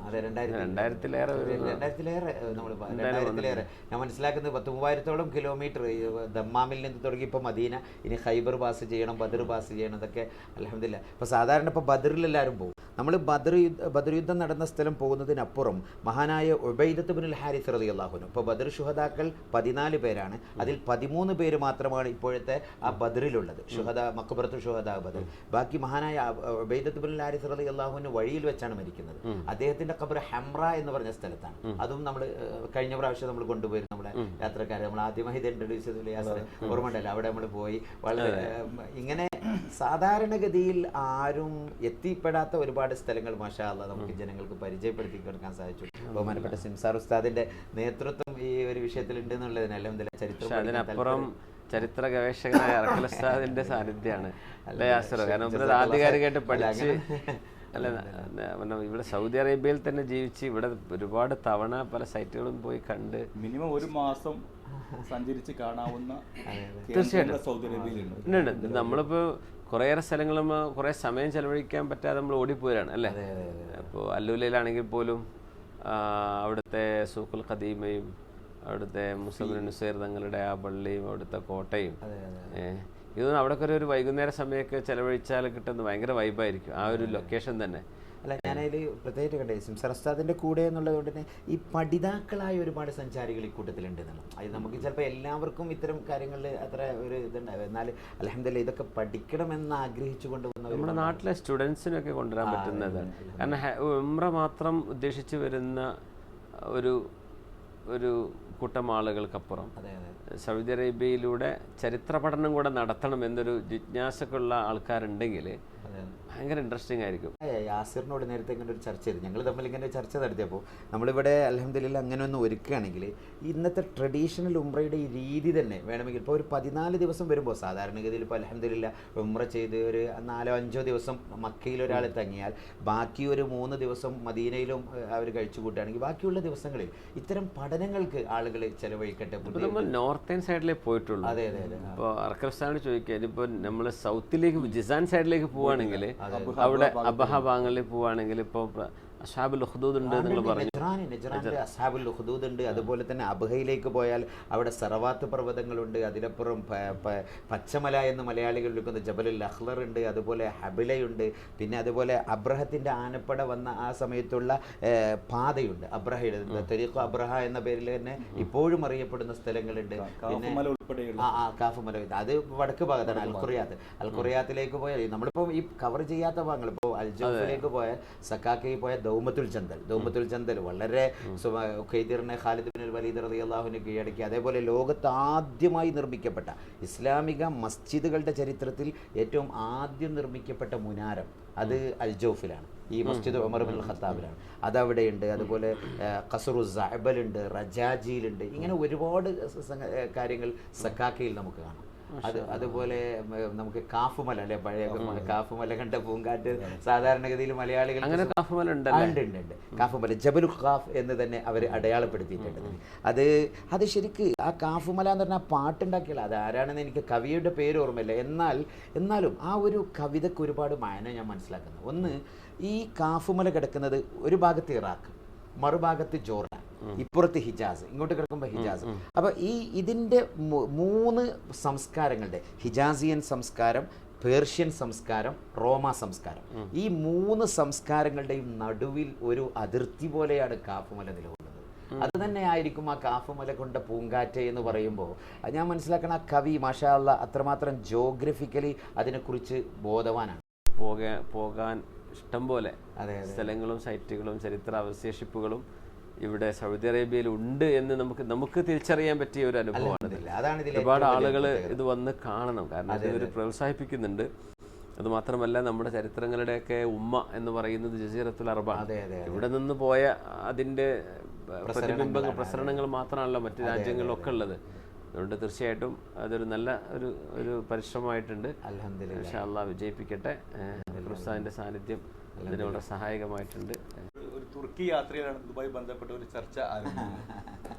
അതെ, 2000-ലേറെ ഞാൻ മനസ്സിലാക്കുന്നത് 10,000-ഓളം കിലോമീറ്റർ ദമ്മാമിൽ നിന്ന് തുടങ്ങി ഇപ്പോൾ മദീന, ഇനി ഖൈബർ പാസ് ചെയ്യണം, ബദർ പാസ് ചെയ്യണം. ഇതൊക്കെ അൽഹംദുലില്ലാ. ഇപ്പോൾ സാധാരണ ഇപ്പോൾ ബദറിൽ എല്ലാവരും പോകും. നമ്മൾ ബദർ യുദ്ധം നടന്ന സ്ഥലം പോകുന്നതിനപ്പുറം മഹാനായ ഉബൈദത്ത് ബിനുൽ ഹാരിസ് റളിയല്ലാഹു അൻഹു, ഇപ്പോൾ ബദർ ശുഹദാക്കൾ 14 പേരാണ്. അതിൽ 13 പേര് മാത്രമാണ് ഇപ്പോഴത്തെ ആ ബദറിലുള്ളത്, മഖബറത്തു ശുഹദാ ബദർ. ബാക്കി മഹാനായ ഉബൈദത്ത് ബിനുൽ ഹാരിസ് റളിയല്ലാഹു അൻഹു വഴിയിൽ വെച്ചാണ് മരിക്കുന്നത്. അദ്ദേഹത്തിന്റെ ഖബർ ഹംറ എന്ന് പറഞ്ഞ സ്ഥലത്താണ്. അതും നമ്മൾ കഴിഞ്ഞ പ്രാവശ്യം നമ്മൾ കൊണ്ടുപോയി നമ്മളെ യാത്രക്കാരെ, നമ്മൾ ആദ്യമായി ഇത് ഇൻട്രൊഡ്യൂസ് ചെയ്ത ഓർമ്മ ഉണ്ടല്ലോ, അവിടെ നമ്മൾ പോയി. വളരെ ഇങ്ങനെ സാധാരണഗതിയിൽ ആരും എത്തിപ്പെടാത്ത ഒരുപാട് സ്ഥലങ്ങൾ മാഷാ അല്ലാഹ് നമുക്ക് ജനങ്ങൾക്ക് പരിചയപ്പെടുത്തി കൊടുക്കാൻ സാധിച്ചു. ബഹുമാനപ്പെട്ട സിംസാർ ഉസ്താദിന്റെ നേതൃത്വം ഈ ഒരു വിഷയത്തിൽ ഉണ്ട് എന്നുള്ളതിന് അൽഹംദുലില്ലാഹ്. അതിനപ്പുറം ചരിത്ര ഗവേഷകനായ അറക്കൽ ഉസ്താദിന്റെ സാന്നിധ്യമാണ് അല്ലേ യാസർ? കാരണം ഇവിടെ ആധികാരികമായിട്ട് പഠിച്ച് അല്ല ഇവിടെ സൗദി അറേബ്യയിൽ തന്നെ ജീവിച്ച് ഇവിടെ ഒരുപാട് തവണ പല സൈറ്റുകളും പോയി കണ്ട് മിനിമം ഒരു മാസം സഞ്ചരിച്ച് കാണാവുന്ന തീർച്ചയായിട്ടും സൗദി അറേബ്യയിലുണ്ട്. ഉണ്ട്. നമ്മളിപ്പോൾ കുറേയേറെ സ്ഥലങ്ങളും കുറേ സമയം ചെലവഴിക്കാൻ പറ്റാതെ നമ്മൾ ഓടിപ്പോരാണ് അല്ലേ? അപ്പോൾ അല്ലൂലയിലാണെങ്കിൽ പോലും അവിടുത്തെ സൂഖുൽ ഖദീമയും അവിടുത്തെ മുസ്ലിം നുസൈർ തങ്ങളുടെ ആ പള്ളിയും അവിടുത്തെ കോട്ടയും ഇതൊന്നും അവിടെയൊക്കെ ഒരു വൈകുന്നേര സമയമൊക്കെ ചെലവഴിച്ചാൽ കിട്ടുന്ന ഭയങ്കര വൈബായിരിക്കും ആ ഒരു ലൊക്കേഷൻ തന്നെ. അല്ല, ഞാനതിൽ പ്രത്യേകിച്ച് കണ്ടേ സിംസാർ ഉസ്താദിൻ്റെ കൂടെ എന്നുള്ളത് കൊണ്ട് തന്നെ ഈ പഠിതാക്കളായ ഒരുപാട് സഞ്ചാരികൾ ഈ കൂട്ടത്തിലുണ്ട് എന്നാണ്. അത് നമുക്ക് ചിലപ്പോൾ എല്ലാവർക്കും ഇത്തരം കാര്യങ്ങളിൽ അത്ര ഒരു ഇതുണ്ടാവും. എന്നാൽ അൽഹംദുലില്ലാഹ് ഇതൊക്കെ പഠിക്കണമെന്ന് ആഗ്രഹിച്ചു കൊണ്ടുവന്ന നമ്മുടെ നാട്ടിലെ സ്റ്റുഡൻസിനൊക്കെ കൊണ്ടുവരാൻ പറ്റുന്നതാണ്. കാരണം ഉംറ മാത്രം ഉദ്ദേശിച്ച് വരുന്ന ഒരു കൂട്ടം ആളുകൾക്കപ്പുറം സൗദി അറേബ്യയിലൂടെ ചരിത്ര പഠനം കൂടെ നടത്തണം എന്നൊരു ജിജ്ഞാസക്കുള്ള ആൾക്കാരുണ്ടെങ്കിൽ ഭയങ്കര ഇൻട്രസ്റ്റിംഗ് ആയിരിക്കും. യാസിറിനോട് നേരത്തെ ഇങ്ങനെ ഒരു ചർച്ച ചെയ്തു, ഞങ്ങൾ തമ്മിൽ ഇങ്ങനെ ചർച്ച നടത്തിയപ്പോൾ നമ്മളിവിടെ അൽഹംദുലില്ലാഹ് അങ്ങനെ ഒന്ന് ഒരുക്കുകയാണെങ്കിൽ ഇന്നത്തെ ട്രഡീഷണൽ ഉംറയുടെ ഈ രീതി തന്നെ വേണമെങ്കിൽ ഇപ്പോൾ ഒരു 14 ദിവസം വരുമ്പോൾ സാധാരണഗതിയിൽ ഇപ്പോൾ അൽഹംദുലില്ലാഹ് ഉംറ ചെയ്ത് ഒരു 4-5 ദിവസം മക്കയിൽ ഒരാൾ തങ്ങിയാൽ ബാക്കി ഒരു 3 ദിവസം മദീനയിലും അവർ കഴിച്ചു കൂട്ടുകയാണെങ്കിൽ ബാക്കിയുള്ള ദിവസങ്ങളിൽ ഇത്തരം പഠനങ്ങൾക്ക് ആളുകൾ ചെലവഴിക്കട്ടെ. നമ്മൾ നോർത്തേൺ സൈഡിലേ പോയിട്ടുള്ളൂ. അതെ. ഇപ്പോൾ അർക്കഫ്സ്ഥാനോട് ചോദിക്കുക, ഇനിയിപ്പോൾ നമ്മൾ സൗത്തിലേക്ക് ജിസാൻ സൈഡിലേക്ക് പോവുകയാണെങ്കിൽ അവിടെ അബഹ ഭാഗങ്ങളിൽ പോവുകയാണെങ്കിൽ ഇപ്പോൾ അസ്ഹാബുൽ ഉഖ്ദൂദ് ഉണ്ട് നിങ്ങൾ പറഞ്ഞു. നജ്റാനിൽ അസ്ഹാബുൽ ഉഖ്ദൂദ് ഉണ്ട്. അതുപോലെ തന്നെ അബഹയിലേക്ക് പോയാൽ അവിടെ സറവാത്ത് പർവ്വതങ്ങളുണ്ട്. അതിനപ്പുറം പച്ചമല എന്ന് മലയാളികൾ വിളിക്കുന്ന ജബലുൽ അഖ്ലർ ഉണ്ട്. അതുപോലെ ഹബിലയുണ്ട്. പിന്നെ അതുപോലെ അബ്രഹത്തിൻ്റെ ആനപ്പട വന്ന ആ സമയത്തുള്ള പാതയുണ്ട്. അബ്രഹയുടെ തരീഖ് അബ്രഹ എന്ന പേരിൽ തന്നെ ഇപ്പോഴും അറിയപ്പെടുന്ന സ്ഥലങ്ങളുണ്ട്. പിന്നെ കാഫുമല അത് വടക്ക് ഭാഗത്താണ്. അൽഖുറിയാത്തിലേക്ക് പോയാൽ നമ്മളിപ്പോൾ ഈ കവർ ചെയ്യാത്ത ഭാഗങ്ങൾ ഇപ്പോൾ അൽജൗഫിലേക്ക് പോയാൽ സക്കാക്കയിൽ പോയാൽ ദൗമത്തുൽ ചന്ദൽ വളരെ ഖൈദിറിനെ ഖാലിദ് ബിൻ വലീദ് റളിയല്ലാഹു അൻഹു കീഴടക്കി. അതേപോലെ ലോകത്ത് ആദ്യമായി നിർമ്മിക്കപ്പെട്ട ഇസ്ലാമിക മസ്ജിദുകളുടെ ചരിത്രത്തിൽ ഏറ്റവും ആദ്യം നിർമ്മിക്കപ്പെട്ട മുനാരം അത് അൽജൗഫിലാണ്. ഈ മസ്ജിദ് ഉമർ ബിൻ ഖത്താബിലാണ്. അതവിടെയുണ്ട്. അതുപോലെ ഖസ്റു സഅബലുണ്ട്, റജാജിയിലുണ്ട്. ഇങ്ങനെ ഒരുപാട് കാര്യങ്ങൾ സക്കാക്കയിൽ നമുക്ക് കാണാം. അതുപോലെ നമുക്ക് കാഫുമല അല്ലെ, പഴയ കാഫുമല കണ്ട പൂങ്കാറ്റ് സാധാരണഗതിയിൽ മലയാളികൾ ഉണ്ട്. കാഫുമല ജബലു ഖാഫ് എന്ന് തന്നെ അവർ അടയാളപ്പെടുത്തിയിട്ടുണ്ട്. അത് ശരിക്ക് ആ കാഫുമല എന്ന് പറഞ്ഞാൽ പാട്ടുണ്ടാക്കിയുള്ള അത് ആരാണെന്ന് എനിക്ക് കവിയുടെ പേര് ഓർമ്മയില്ല. എന്നാലും ആ ഒരു കവിതയ്ക്ക് ഒരുപാട് മായന ഞാൻ മനസ്സിലാക്കുന്നത്. ഒന്ന്, ഈ കാഫുമല കിടക്കുന്നത് ഒരു ഭാഗത്ത് ഇറാഖ്, മറുഭാഗത്ത് ജോർഡാൻ, ഇപ്പുറത്ത് ഹിജാസ്, ഇങ്ങോട്ട് കിടക്കുമ്പോൾ ഹിജാസ്. അപ്പോൾ ഇതിൻ്റെ 3 സംസ്കാരങ്ങളുടെ ഹിജാസിയൻ സംസ്കാരം, പേർഷ്യൻ സംസ്കാരം, റോമ സംസ്കാരം, ഈ 3 സംസ്കാരങ്ങളുടെയും നടുവിൽ ഒരു അതിർത്തി പോലെയാണ് കാഫുമല നിലകൊള്ളുന്നത്. അത് തന്നെ ആയിരിക്കും ആ കാഫുമല കൊണ്ട പൂങ്കാറ്റ് എന്ന് പറയുമ്പോൾ ഞാൻ മനസ്സിലാക്കണം ആ കവി മാഷാ അല്ലാഹ് അത്രമാത്രം ജോഗ്രഫിക്കലി അതിനെക്കുറിച്ച് ബോധവാനാണ്. പോകാൻ ഇഷ്ടം പോലെ സ്ഥലങ്ങളും സൈറ്റുകളും ചരിത്ര അവശേഷിപ്പുകളും ഇവിടെ സൗദി അറേബ്യയിൽ ഉണ്ട് എന്ന് നമുക്ക് തിരിച്ചറിയാൻ പറ്റിയ ഒരു അനുഭവമാണ്. ഒരുപാട് ആളുകൾ ഇത് വന്ന് കാണണം. കാരണം ഇത് പ്രോത്സാഹിപ്പിക്കുന്നുണ്ട്. അതുമാത്രമല്ല നമ്മുടെ ചരിത്രങ്ങളുടെയൊക്കെ ഉമ്മ എന്ന് പറയുന്നത് ജസീറത്തുൽ അറബാണ്. ഇവിടെ നിന്ന് പോയ അതിൻ്റെ പ്രസരണങ്ങൾ മാത്രമാണല്ലോ മറ്റു രാജ്യങ്ങളിലൊക്കെ ഉള്ളത്. അതുകൊണ്ട് തീർച്ചയായിട്ടും അതൊരു നല്ല ഒരു പരിശ്രമമായിട്ടുണ്ട്. അൽഹംദുലില്ലാഹ് ഇൻഷാ അല്ലാഹ് വിജയിപ്പിക്കട്ടെ. ഉസ്താദിന്റെ സാന്നിധ്യം അതിന് വളരെ സഹായകമായിട്ടുണ്ട്. ഒരു തുർക്കി യാത്രയിലാണ് ദുബായ് ബന്ധപ്പെട്ട ഒരു ചർച്ച ആരംഭിച്ചത്.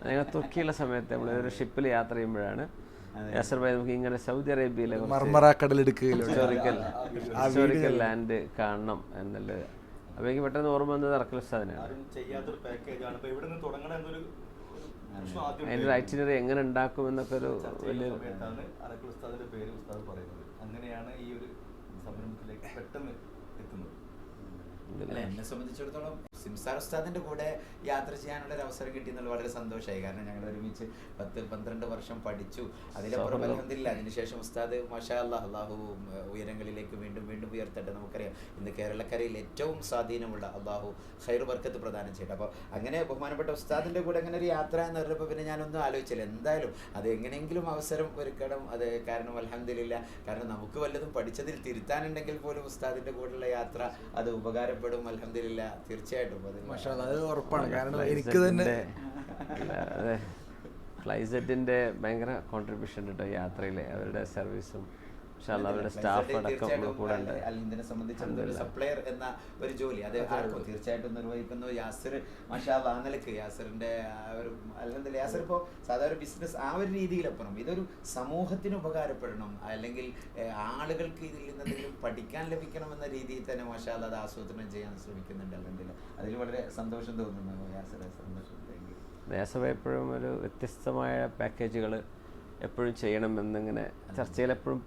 ഞങ്ങൾ തുർക്കിയുള്ള സമയത്ത് നമ്മളൊരു ഷിപ്പിൽ യാത്ര ചെയ്യുമ്പോഴാണ് യാസർ ഭായി നമുക്ക് ഇങ്ങനെ സൗദി അറേബ്യയിലെ ഹിസ്റ്റോറിക്കൽ ലാൻഡ് കാണണം എന്നുള്ളത്. അപ്പോൾ എനിക്ക് പെട്ടെന്ന് ഓർമ്മ വന്നത് അറക്കൽ ഉസ്താദിനാണ്. അതിൻ്റെ ഐറ്റിനറി എങ്ങനെ ഉണ്ടാക്കും എന്നൊക്കെ ഒരു വലിയ അറക്കൽ ഉസ്താദിന്റെ പേര് ഉസ്താദ് പറയുന്നത്. അങ്ങനെയാണ് ഈ ഒരു സംരംഭത്തിലേക്ക് പെട്ടെന്ന് എത്തുന്നത്. അല്ല, എന്നെ സംബന്ധിച്ചിടത്തോളം സിംസാർ ഉസ്താദിന്റെ കൂടെ യാത്ര ചെയ്യാനുള്ള ഒരു അവസരം കിട്ടിയെന്നുള്ള വളരെ സന്തോഷമായി. കാരണം ഞങ്ങൾ ഒരുമിച്ച് 10-12 വർഷം പഠിച്ചു. അതിലപ്പുറം അൽഹംദുലില്ലാഹ് അതിനുശേഷം ഉസ്താദ് മാഷാ അല്ലാഹ് അള്ളാഹു ഉയരങ്ങളിലേക്ക് വീണ്ടും ഉയർത്തട്ടെ. നമുക്കറിയാം ഇന്ന് കേരളക്കരയിൽ ഏറ്റവും സ്വാധീനമുള്ള അള്ളാഹു ഖൈർ ബർക്കത്ത് പ്രദാനം ചെയ്യട്ടെ. അപ്പോൾ അങ്ങനെ ബഹുമാനപ്പെട്ട ഉസ്താദിന്റെ കൂടെ അങ്ങനെ ഒരു യാത്ര എന്ന് പറഞ്ഞപ്പോൾ പിന്നെ ഞാനൊന്നും ആലോചിച്ചില്ല. എന്തായാലും അത് എങ്ങനെയെങ്കിലും അവസരം ഒരുക്കണം. അത് കാരണം അൽഹംദുലില്ലാഹ് കാരണം നമുക്ക് വല്ലതും പഠിച്ചതിൽ തിരുത്താനുണ്ടെങ്കിൽ പോലും ഉസ്താദിന്റെ കൂടെയുള്ള യാത്ര അത് ഉപകാരപ്പെടും. തീർച്ചയായിട്ടും ഉറപ്പാണ്. കാരണം എനിക്ക് തന്നെ ഫ്ലൈസെറ്റിൻ്റെ ഭയങ്കര കോൺട്രിബ്യൂഷൻ ഉണ്ട് കേട്ടോ യാത്രയിൽ, അവരുടെ സർവീസും അവരുടെ സ്റ്റാഫ് അടക്കം കൂടെ ഉണ്ട്. അൽഹിന്ദിനെ സംബന്ധിച്ചിടത്തോളം സപ്ലയർ എന്ന ഒരു ജോലി അത് ആർക്കും തീർച്ചയായിട്ടും നിർവഹിക്കുന്നു. യാസിർ മാഷാ അല്ലാഹ് ആ നിലക്ക് യാസിറിന്റെ ഒരു അൽഹംദുലില്ലാഹ് യാസിർ ഇപ്പോൾ സാധാരണ ബിസിനസ് ആ ഒരു രീതിയിലപ്പുറം ഇതൊരു സമൂഹത്തിന് ഉപകാരപ്പെടണം, അല്ലെങ്കിൽ ആളുകൾക്ക് ഇതിൽ നിന്ന് എന്തെങ്കിലും പഠിക്കാൻ ലഭിക്കണം എന്ന രീതിയിൽ തന്നെ മാഷാ അല്ലാഹ് അത് ആസൂത്രണം ചെയ്യാൻ ശ്രമിക്കുന്നുണ്ട്. അൽഹംദുലില്ലാഹ് അതിൽ വളരെ സന്തോഷം തോന്നുന്നു യാസിറെ. സന്തോഷം. ദേശം എപ്പോഴും ഒരു വ്യത്യസ്തമായ പാക്കേജുകൾ എപ്പോഴും ചെയ്യണമെന്നിങ്ങനെ ചർച്ചയിൽ എപ്പോഴും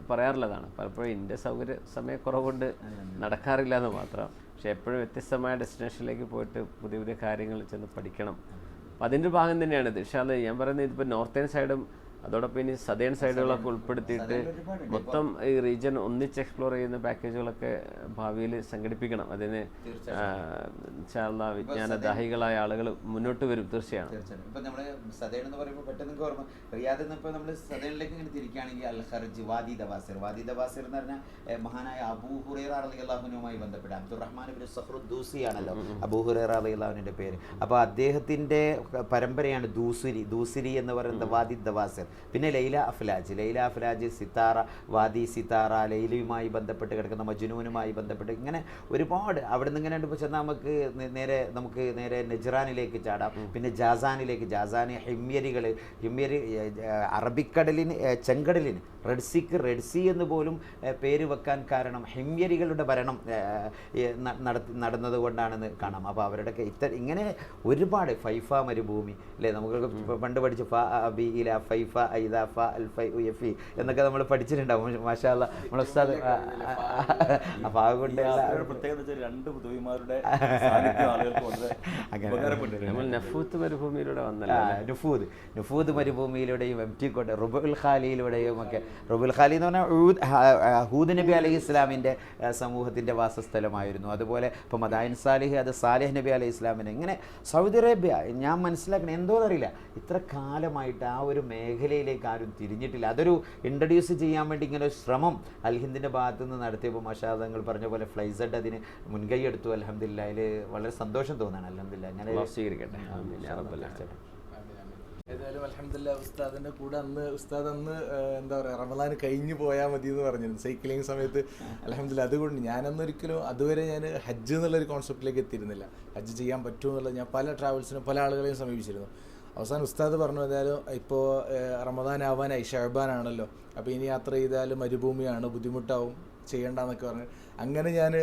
പറയാറുള്ളതാണ്. പലപ്പോഴും എൻ്റെ സമയക്കുറവുകൊണ്ട് നടക്കാറില്ല എന്ന് മാത്രം. പക്ഷെ എപ്പോഴും വ്യത്യസ്തമായ ഡെസ്റ്റിനേഷനിലേക്ക് പോയിട്ട് പുതിയ പുതിയ കാര്യങ്ങൾ ചെന്ന് പഠിക്കണം. അപ്പം അതിൻ്റെ ഭാഗം തന്നെയാണിത്. പക്ഷേ അത് ഞാൻ പറയുന്നത് ഇതിപ്പോൾ നോർത്തേൺ സൈഡും അതോടൊപ്പം ഇനി സദേൺ സൈഡുകളൊക്കെ ഉൾപ്പെടുത്തിയിട്ട് മൊത്തം ഈ റീജിയൻ ഒന്നിച്ച് എക്സ്പ്ലോർ ചെയ്യുന്ന പാക്കേജുകളൊക്കെ ഭാവിയിൽ സംഘടിപ്പിക്കണം. അതിന് വിജ്ഞാനദാഹികളായ ആളുകൾ മുന്നോട്ട് വരും തീർച്ചയാണ്. ഇപ്പം നമ്മൾ സദേൺ എന്ന് പറയുമ്പോൾ പെട്ടെന്ന് നിങ്ങൾക്ക് ഓർമ്മ റിയാദിൽ നിന്ന് ഇപ്പോൾ നമ്മൾ സദേണിലേക്ക് ഇങ്ങനെ തിരിക്കുകയാണെങ്കിൽ അൽ ഖർജ്, വാദി ദവാസിർ എന്ന് പറഞ്ഞാൽ മഹാനായ അബൂ ഹുറൈറ റളിയല്ലാഹു അൻഹുമായി ബന്ധപ്പെട്ട അബ്ദുറഹ്മാൻ ഇബ്നു സഖ്റു ദൂസിയാണല്ലോ അബൂ ഹുറൈറ റളിയല്ലാഹു അൻഹുവിൻ്റെ പേര്. അപ്പോൾ അദ്ദേഹത്തിൻ്റെ പരമ്പരയാണ് ദൂസിരി എന്ന് പറയുന്നത് വാദി ദവാസിർ. പിന്നെ ലൈല അഫ്ലാജ്, സിത്താറ, വാദി സിത്താറ, ലൈലയുമായി ബന്ധപ്പെട്ട് കിടക്കുന്ന മജ്നൂനുമായി ബന്ധപ്പെട്ട് ഇങ്ങനെ ഒരുപാട് അവിടെ നിന്ന് ഇങ്ങനെ ഇപ്പോൾ ചെന്നാൽ നമുക്ക് നേരെ നെജ്റാനിലേക്ക് ചാടാം. പിന്നെ ജാസാൻ ഹിമ്യരി അറബിക്കടലിന് ചെങ്കടലിന് റെഡ് സീ എന്ന് പോലും പേര് വെക്കാൻ കാരണം ഹിമ്യരികളുടെ ഭരണം നടന്നത് കൊണ്ടാണെന്ന് കാണാം. അപ്പോൾ അവരുടെ ഇങ്ങനെ ഒരുപാട് ഫൈഫ മരുഭൂമി അല്ലേ, നമുക്ക് പണ്ട് പഠിച്ച് ഫൈഫ എന്നൊക്കെ നമ്മൾ പഠിച്ചിട്ടുണ്ടാവും. മാഷാ അല്ലാഹ് നമ്മുടെ ഉസ്താദ്. അപ്പോൾ അതുകൊണ്ട് നുഫൂദ് മരുഭൂമിയിലൂടെയും എംറ്റി കോട്ട റുബുൽ ഖാലിയിലൂടെയും ഒക്കെ. റുബുൽ ഖാലി എന്ന് പറഞ്ഞാൽ ഹൂദ് നബി അലൈഹി ഇസ്ലാമിൻ്റെ സമൂഹത്തിൻ്റെ വാസസ്ഥലമായിരുന്നു. അതുപോലെ ഇപ്പോൾ മദായിൻ സാലിഹ് അത് സാലിഹ് നബി അലൈഹി ഇസ്ലാമിന്. ഇങ്ങനെ സൗദി അറേബ്യ ഞാൻ മനസ്സിലാക്കണം എന്തോന്നറിയില്ല ഇത്ര കാലമായിട്ട് ആ ഒരു മേഖലയിലേക്ക് ആരും തിരിഞ്ഞിട്ടില്ല. അതൊരു ഇൻട്രൊഡ്യൂസ് ചെയ്യാൻ വേണ്ടി ഇങ്ങനെ ഒരു ശ്രമം അൽഹിന്ദിൻ്റെ ഭാഗത്തു നിന്ന് നടത്തിയപ്പോൾ മാഷാ അല്ലാഹ് നിങ്ങൾ പറഞ്ഞ പോലെ ഫ്ലൈസെഡ് അതിന് മുൻകൈ എടുത്തു. അൽഹംദുലില്ലാഹ് അതിൽ വളരെ സന്തോഷം തോന്നാണ്. അൽഹംദുലില്ലാഹ് അങ്ങനെ സ്വീകരിക്കട്ടെ. ഏതായാലും അൽഹംദുലില്ലാഹ് ഉസ്താദിൻ്റെ കൂടെ ഉസ്താദ് അന്ന് എന്താ പറയുക റമദാൻ കഴിഞ്ഞു പോയാൽ മതി എന്ന് പറഞ്ഞിരുന്നു സൈക്ലിങ് സമയത്ത്. അൽഹംദുലില്ലാഹ് അതുകൊണ്ട് ഞാനന്നൊരിക്കലും അതുവരെ ഞാൻ ഹജ്ജ് എന്നുള്ളൊരു കോൺസെപ്റ്റിലേക്ക് എത്തിയിരുന്നില്ല. ഹജ്ജ് ചെയ്യാൻ പറ്റുമോ എന്നുള്ളത് ഞാൻ പല ട്രാവൽസിനും പല ആളുകളെയും സമീപിച്ചിരുന്നു. അവസാനം ഉസ്താദ് പറഞ്ഞു ഏതായാലും ഇപ്പോൾ റമദാൻ ആവാനായി, ഷഅബാനാണല്ലോ, അപ്പോൾ ഇനി യാത്ര ചെയ്താൽ മരുഭൂമിയാണ്, ബുദ്ധിമുട്ടാവും, ചെയ്യേണ്ടെന്നൊക്കെ പറഞ്ഞു. അങ്ങനെ ഞാൻ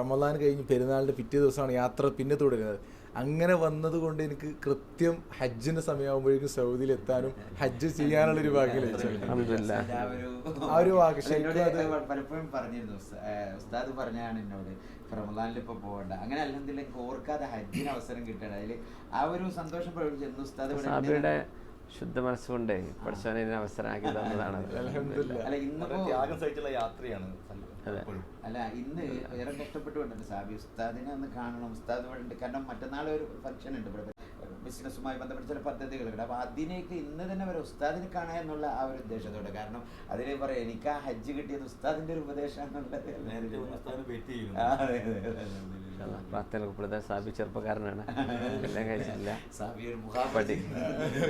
റമദാൻ കഴിഞ്ഞ് പെരുന്നാളിൻ്റെ പിറ്റേ ദിവസമാണ് യാത്ര പിന്നെ തുടരുന്നത്. അങ്ങനെ വന്നതുകൊണ്ട് എനിക്ക് കൃത്യം ഹജ്ജിൻ്റെ സമയമാകുമ്പോഴേക്കും സൗദിയിൽ എത്താനും ഹജ്ജ് ചെയ്യാനുള്ളൊരു ഭാഗ്യം ലഭിച്ചു. ആ ഒരു ഭാഗ്യം പലപ്പോഴും പറഞ്ഞിരുന്നു ഉസ്താദ് പറഞ്ഞാണ് എന്നോട് റമദാനിൽ ഇപ്പോൾ പോകണ്ട. അങ്ങനെ അൽഹംദുലില്ലാഹ് ഓർക്കാതെ ഹജ്ജിന് അവസരം കിട്ടണം. അതിൽ ആ ഒരു സന്തോഷം പ്രകടിപ്പിച്ചു ഉസ്താദ്. ശുദ്ധ മനസ്സുകൊണ്ടേ പഠിച്ചവനെ അവസരമാക്കി തന്നതാണ്. അല്ല ഇന്നിപ്പോ ത്യാഗം സഹിച്ചുള്ള യാത്രയാണ്. അല്ല ഇന്ന് ഏറെ കഷ്ടപ്പെട്ടുകൊണ്ടുണ്ട് സാബി ഉസ്താദിനെ ഒന്ന് കാണണം. ഉസ്താദ് വേണ്ടി കാരണം മറ്റന്നാൾ ഒരു ഫംഗ്ഷൻ ഉണ്ട് ഇവിടെ ബിസിനസ്സുമായി ബന്ധപ്പെട്ട ചില പദ്ധതികളുണ്ട്. അപ്പോൾ അതിനേക്ക് ഇന്ന് തന്നെ വരെ ഉസ്താദിനെ കാണുക എന്നുള്ള ആ ഒരു ഉദ്ദേശത്തോടെ. കാരണം അതിൽ പറയാം എനിക്ക് ആ ഹജ്ജ് കിട്ടിയത് ഉസ്താദിന്റെ ഒരു ഉപദേശമാണുള്ളത്. പ്രാർത്ഥന സാബി ചെറുപ്പക്കാരനാണ്, എല്ലാം കഴിച്ചിട്ടില്ല, സാബി ഒരു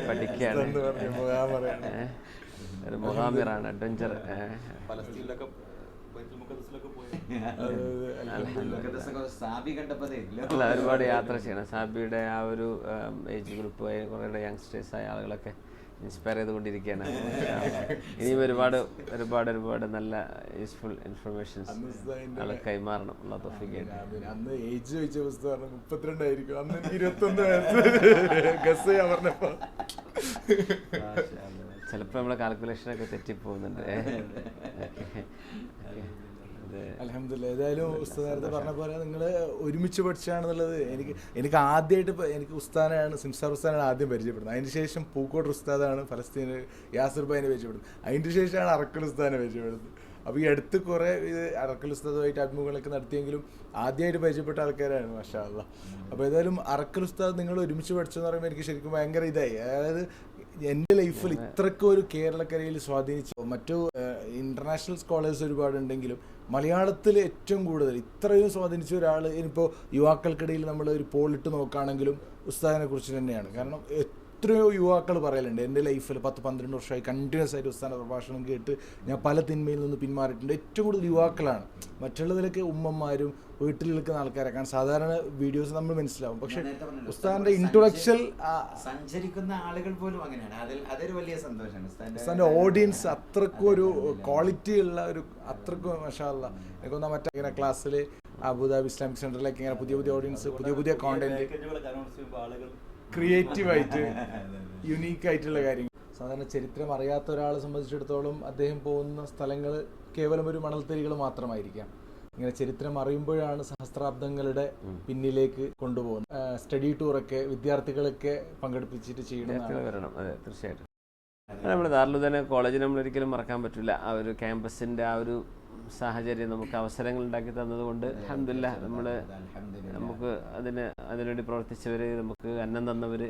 പഠിക്കുകയാണ്, ഒരു മുഹാമിറാണ്, അഡ്വഞ്ചർ. ഒരുപാട് യാത്ര ചെയ്യണം. സാബിയുടെ ആ ഒരു ഏജ് ഗ്രൂപ്പ് കുറേ യങ്സ്റ്റേഴ്സായ ആളുകളൊക്കെ ഇൻസ്പയർ ചെയ്തുകൊണ്ടിരിക്കുകയാണ്. ഇനിയും ഒരുപാട് നല്ല യൂസ്ഫുൾ ഇൻഫർമേഷൻസ് ആളെ കൈമാറണം. അന്ന് ഏജ് ചോദിച്ച പുസ്തകം 32 ആയിരിക്കും, അന്ന് എനിക്ക് 21 വയസ്സ് ഗസ് ചെയ്യാൻ പറഞ്ഞപ്പോ. ചിലപ്പോൾ നമ്മളെ കാൽക്കുലേഷനൊക്കെ തെറ്റിപ്പോകുന്നുണ്ട്. അൽഹംദുലില്ലാഹ്. ഏതായാലും ഉസ്താദ് നേരത്തെ പറഞ്ഞ പോലെ നിങ്ങൾ ഒരുമിച്ച് പഠിച്ചാണെന്നുള്ളത് എനിക്ക് ആദ്യമായിട്ട് എനിക്ക് ഉസ്താദാണ്, സിംസാർ ഉസ്താദാണ് ആദ്യം പരിചയപ്പെടുന്നത്. അതിന് ശേഷം പൂക്കോട്ട് ഉസ്താദാണ് ഫലസ്തീന് യാസിർ ഭായിനെ പരിചയപ്പെടുന്നത്. അതിന് ശേഷമാണ് അറക്കൽ ഉസ്താദിനെ പരിചയപ്പെടുന്നത്. അപ്പോൾ ഈ അടുത്ത് കുറേ അറക്കൽ ഉസ്താദുമായിട്ട് അഭിമുഖങ്ങളൊക്കെ നടത്തിയെങ്കിലും ആദ്യമായിട്ട് പരിചയപ്പെട്ട ആൾക്കാരാണ് മാഷാ അല്ലാഹ്. അപ്പോൾ ഏതായാലും അറക്കൽ ഉസ്താദ് നിങ്ങൾ ഒരുമിച്ച് പഠിച്ചെന്ന് പറയുമ്പോൾ എനിക്ക് ശരിക്കും ഭയങ്കര ഇതായി. അതായത് എൻ്റെ ലൈഫിൽ ഇത്രയ്ക്കും ഒരു കേരളക്കരയിൽ സ്വാധീനിച്ച മറ്റു ഇൻ്റർനാഷണൽ സ്കോളേഴ്സ് ഒരുപാടുണ്ടെങ്കിലും മലയാളത്തിൽ ഏറ്റവും കൂടുതൽ ഇത്രയും സ്വാധീനിച്ച ഒരാൾ ഇനിയിപ്പോൾ യുവാക്കൾക്കിടയിൽ നമ്മൾ ഒരു പോളിട്ട് നോക്കുകയാണെങ്കിലും ഉസ്താദിനെ കുറിച്ച് തന്നെയാണ്. കാരണം എത്രയോ യുവാക്കൾ പറയലുണ്ട്, എൻ്റെ ലൈഫിൽ 10-12 വർഷമായി കണ്ടിന്യൂസ് ആയിട്ട് ഉസ്താദിൻ്റെ പ്രഭാഷണം കേട്ട് ഞാൻ പല തിന്മയിൽ നിന്ന് പിന്മാറിയിട്ടുണ്ട്. ഏറ്റവും കൂടുതൽ യുവാക്കളാണ്. മറ്റുള്ളതിലൊക്കെ ഉമ്മമാരും വീട്ടിൽ നിൽക്കുന്ന ആൾക്കാരെ കാരണം സാധാരണ വീഡിയോസ് നമ്മൾ മനസ്സിലാവും. പക്ഷെ ഉസ്താദിൻ്റെ ഇൻട്രൊഡക്ഷൻ സഞ്ചരിക്കുന്ന ആളുകൾ പോലും അങ്ങനെയാണ്. അതൊരു വലിയ സന്തോഷമാണ്. ഉസ്താദിൻ്റെ ഓഡിയൻസ് അത്രക്കും ഒരു ക്വാളിറ്റി ഉള്ള ഒരു അത്രക്കും മാഷാ അല്ലാഹ്. എനിക്കൊന്നാ മറ്റേ ഇങ്ങനെ ക്ലാസ്സിൽ അബുദാബി ഇസ്ലാമിക് സെൻറ്ററിലേക്ക് ഇങ്ങനെ പുതിയ ഓഡിയൻസ് പുതിയ കോണ്ടന്റ് ക്രിയേറ്റീവായിട്ട് യുണീക്കായിട്ടുള്ള കാര്യങ്ങൾ. സാധാരണ ചരിത്രം അറിയാത്ത ഒരാളെ സംബന്ധിച്ചിടത്തോളം അദ്ദേഹം പോകുന്ന സ്ഥലങ്ങൾ കേവലം ഒരു മണൽത്തരികൾ മാത്രമായിരിക്കാം. ഇങ്ങനെ ചരിത്രം അറിയുമ്പോഴാണ് സഹസ്രാബ്ദങ്ങളുടെ പിന്നിലേക്ക് കൊണ്ടുപോകുന്നത്. സ്റ്റഡി ടൂറൊക്കെ വിദ്യാർത്ഥികളൊക്കെ പങ്കെടുപ്പിച്ചിട്ട് ചെയ്യണം. വരണം. അതെ, തീർച്ചയായിട്ടും. നമ്മൾ ദാറുൽ കോളേജ് നമ്മളൊരിക്കലും മറക്കാൻ പറ്റില്ല. ആ ഒരു ക്യാമ്പസിൻ്റെ ആ ഒരു സാഹചര്യം നമുക്ക് അവസരങ്ങൾ ഉണ്ടാക്കി തന്നതുകൊണ്ട് അൽഹംദുലില്ലാ നമുക്ക് അതിനുവേണ്ടി പ്രവർത്തിച്ചവർ, നമുക്ക് അന്നം തന്നവർ,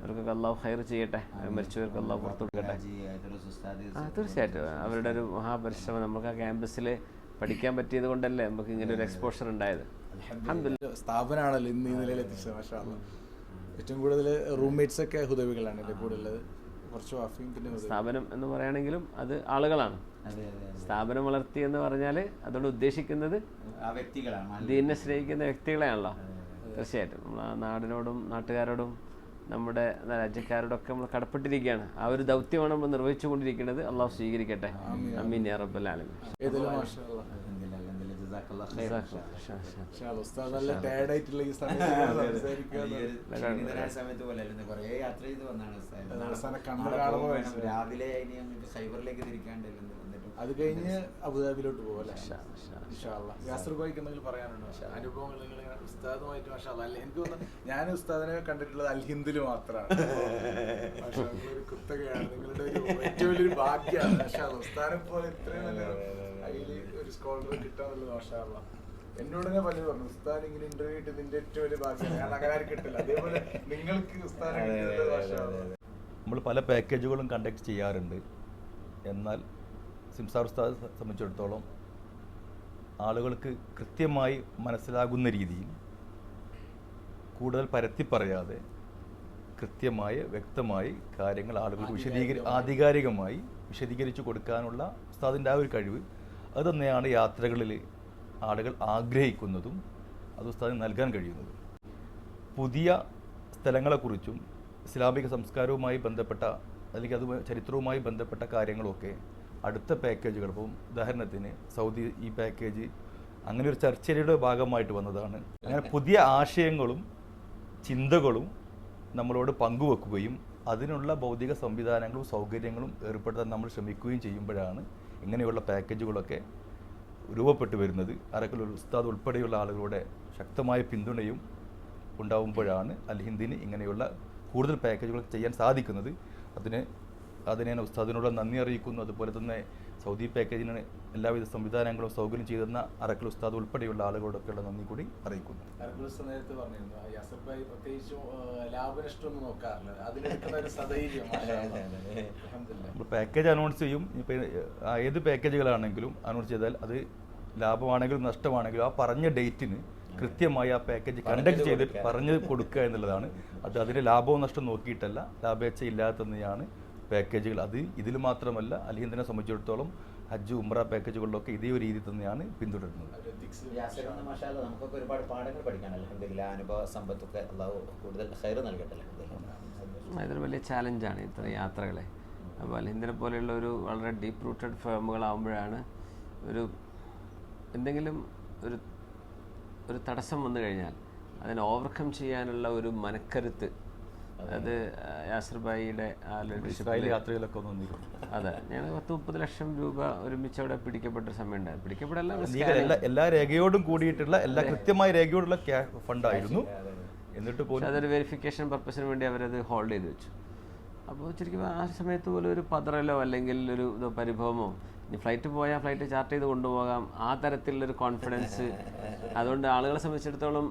അവർക്കൊക്കെ അള്ളാഹു ഖൈർ ചെയ്യട്ടെ, മരിച്ചവർക്ക് അള്ളാഹു പുറത്തു കൊടുക്കട്ടെ. തീർച്ചയായിട്ടും അവരുടെ ഒരു മഹാപരിശ്രമം നമുക്ക് ആ ക്യാമ്പസിൽ പഠിക്കാൻ പറ്റിയത് കൊണ്ടല്ലേ നമുക്ക് ഇങ്ങനെ ഒരു എക്സ്പോഷർ ഉണ്ടായത്. അൽഹംദുലില്ലാ സ്ഥാപനമാണല്ലോ ഇന്ന് ഈ നിലയിലെത്തിച്ചത്. മാഷാ അല്ലാഹ്. ഏറ്റവും കൂടുതൽ റൂംമേറ്റ്സ് ഒക്കെ ഹുദവികളാണ് എൻ്റെ കൂടെ ഉള്ളത്. കുറച്ച് വാഫിയും പിന്നെ സ്ഥാപനം എന്ന് പറയുകയാണെങ്കിലും അത് ആളുകളാണ്. സ്ഥാപനം വളർത്തി എന്ന് പറഞ്ഞാൽ അതുകൊണ്ട് ഉദ്ദേശിക്കുന്നത് ദീനിനെ സ്നേഹിക്കുന്ന വ്യക്തികളെയാണല്ലോ. തീർച്ചയായിട്ടും നമ്മൾ ആ നാടിനോടും നാട്ടുകാരോടും നമ്മുടെ രാജ്യക്കാരോടൊക്കെ നമ്മൾ കടപ്പെട്ടിരിക്കുകയാണ്. ആ ഒരു ദൗത്യമാണ് നമ്മൾ നിർവഹിച്ചു കൊണ്ടിരിക്കുന്നത്. അള്ളാഹു സ്വീകരിക്കട്ടെ. ആമീൻ യാ റബ്ബൽ ആലമീൻ. രാവിലെ സൈബറിലേക്ക് തിരിക്കാണ്ടല്ലോ. അത് കഴിഞ്ഞ് അബുദാബിയിലോട്ട് പോകല്ലേ. യാസർ ഭായിക്ക് എന്തെങ്കിലും പറയാനുണ്ടോ അനുഭവങ്ങൾ? ഉസ്താദുമായിട്ട് മാഷാ അല്ലാഹ്. അല്ല, എനിക്ക് തോന്നുന്നു ഞാൻ ഉസ്താദിനെ കണ്ടിട്ടുള്ളത് അൽഹിന്ദിൽ മാത്രമാണ്. ഒരു കുത്തകയാണ്, നിങ്ങളുടെ ഒരു ഏറ്റവും വലിയൊരു ഭാഗ്യമാണ്. മാഷാ അല്ലാഹ്. ഉസ്താദിനെ പോലെ ഇത്രയും നല്ലൊരു അതിൽ ഒരു സ്കോളർ കിട്ടാന്നുള്ളത് മാഷാ അല്ലാഹ്. എന്നോട് തന്നെ പലരും പറഞ്ഞു ഉസ്താദ് ഇങ്ങനെ ഇന്റർവ്യൂ കിട്ടി നിന്റെ ഏറ്റവും വലിയ ഭാഗ്യമാണ്, കാരണം അങ്ങനെ ആരും കിട്ടില്ല. അതേപോലെ നിങ്ങൾക്ക് ഉസ്താദിനെ കിട്ടുന്നത് മാഷാ അല്ലാഹ്. നമ്മൾ പല പാക്കേജുകളും കണ്ടക്ട് ചെയ്യാറുണ്ട്. എന്നാൽ സിംസാർ ഉസ്താദ് സംബന്ധിച്ചിടത്തോളം ആളുകൾക്ക് കൃത്യമായി മനസ്സിലാകുന്ന രീതിയിൽ കൂടുതൽ പരത്തി പറയാതെ കൃത്യമായി വ്യക്തമായി കാര്യങ്ങൾ ആളുകൾക്ക് ആധികാരികമായി വിശദീകരിച്ചു കൊടുക്കാനുള്ള ഉസ്താദിൻ്റെ ആ ഒരു കഴിവ് അത് തന്നെയാണ് യാത്രകളിൽ ആളുകൾ ആഗ്രഹിക്കുന്നതും അത് ഉസ്താദിന് നൽകാൻ കഴിയുന്നതും. പുതിയ സ്ഥലങ്ങളെക്കുറിച്ചും ഇസ്ലാമിക സംസ്കാരവുമായി ബന്ധപ്പെട്ട അല്ലെങ്കിൽ അത് ചരിത്രവുമായി ബന്ധപ്പെട്ട കാര്യങ്ങളൊക്കെ അടുത്ത പാക്കേജുകൾ, ഇപ്പം ഉദാഹരണത്തിന് സൗദി ഈ പാക്കേജ് അങ്ങനെ ഒരു ചർച്ചയുടെ ഭാഗമായിട്ട് വന്നതാണ്. അങ്ങനെ പുതിയ ആശയങ്ങളും ചിന്തകളും നമ്മളോട് പങ്കുവെക്കുകയും അതിനുള്ള ഭൗതിക സംവിധാനങ്ങളും സൗകര്യങ്ങളും ഏർപ്പെടുത്താൻ നമ്മൾ ശ്രമിക്കുകയും ചെയ്യുമ്പോഴാണ് ഇങ്ങനെയുള്ള പാക്കേജുകളൊക്കെ രൂപപ്പെട്ടു വരുന്നത്. അറക്കൽ ഉസ്താദ് ഉൾപ്പെടെയുള്ള ആളുകളുടെ ശക്തമായ പിന്തുണയും ഉണ്ടാകുമ്പോഴാണ് അൽഹിന്ദിന് ഇങ്ങനെയുള്ള കൂടുതൽ പാക്കേജുകൾ ചെയ്യാൻ സാധിക്കുന്നത്. അതിനെ ഉസ്താദിനുള്ള നന്ദി അറിയിക്കുന്നു. അതുപോലെ തന്നെ സൗദി പാക്കേജിന് എല്ലാവിധ സംവിധാനങ്ങളും സൗകര്യം ചെയ്തെന്ന അറക്കൽ ഉസ്താദ് ഉൾപ്പെടെയുള്ള ആളുകളോടൊക്കെയുള്ള നന്ദി കൂടി അറിയിക്കുന്നു. നമ്മൾ പാക്കേജ് അനൗൺസ് ചെയ്യും. ഇപ്പോൾ ഏത് പാക്കേജുകളാണെങ്കിലും അനൗൺസ് ചെയ്താൽ അത് ലാഭമാണെങ്കിലും നഷ്ടമാണെങ്കിലും ആ പറഞ്ഞ ഡേറ്റിന് കൃത്യമായി ആ പാക്കേജ് കണ്ടക്ട് ചെയ്തിട്ട് പറഞ്ഞു കൊടുക്കുക എന്നുള്ളതാണ്. അതിൻ്റെ ലാഭവും നഷ്ടം നോക്കിയിട്ടല്ല, ലാഭേച്ഛ ഇല്ലാതെ തന്നെയാണ് പാക്കേജുകൾ. അത് ഇതിൽ മാത്രമല്ല, അൽഹിന്ദിനെ സംബന്ധിച്ചിടത്തോളം ഹജ്ജ് ഉംറ പാക്കേജുകളിലൊക്കെ ഇതേ ഒരു രീതി തന്നെയാണ് പിന്തുടരുന്നത്. നമുക്കൊക്കെ ഒരുപാട് പാഠങ്ങൾ പഠിക്കാൻ അൽഹംദുലില്ലാ. അനുഭവ സമ്പത്തൊക്കെ അള്ളാഹു കൂടുതൽ ഖൈർ നൽകട്ടെ. ഇതൊരു വലിയ ചാലഞ്ചാണ് ഇത്ര യാത്രകളെ. അപ്പോൾ അൽഹിന്ദിനെ പോലെയുള്ള ഒരു വളരെ ഡീപ്പ് റൂട്ടഡ് ഫേമുകളാകുമ്പോഴാണ് എന്തെങ്കിലും ഒരു തടസ്സം വന്നു കഴിഞ്ഞാൽ അതിനെ ഓവർകം ചെയ്യാനുള്ള ഒരു മനക്കരുത്ത് അത് യാസർ ഭായിയുടെ ആ ലീഡർഷിപ്പിൽ യാത്രകളൊക്കെ വന്നിരുന്നു. അതെ, ഞങ്ങൾ 10-30 ലക്ഷം രൂപ ഒരുമിച്ച് അവിടെ പിടിക്കപ്പെട്ട സമയം ഉണ്ടായിരുന്നു. പിടിക്കപ്പെടല്ല, എല്ലാ രേഖയോടും കൂടിയിട്ടുള്ള എല്ലാ കൃത്യമായ രേഖയോടുള്ള ഫണ്ടായിരുന്നു. എന്നിട്ട് പോലും അതൊരു വെരിഫിക്കേഷൻ പർപ്പസിന് വേണ്ടി അവരത് ഹോൾഡ് ചെയ്ത് വെച്ചു. അപ്പോൾ ശരിക്കും ആ സമയത്ത് പോലും ഒരു പതറലോ അല്ലെങ്കിൽ ഒരു പരിഭവമോ, ഇനി ഫ്ലൈറ്റ് പോയാൽ ഫ്ലൈറ്റ് ചാർട്ട് ചെയ്ത് കൊണ്ടുപോകാം, ആ തരത്തിലുള്ളൊരു കോൺഫിഡൻസ്. അതുകൊണ്ട് ആളുകളെ സംബന്ധിച്ചിടത്തോളം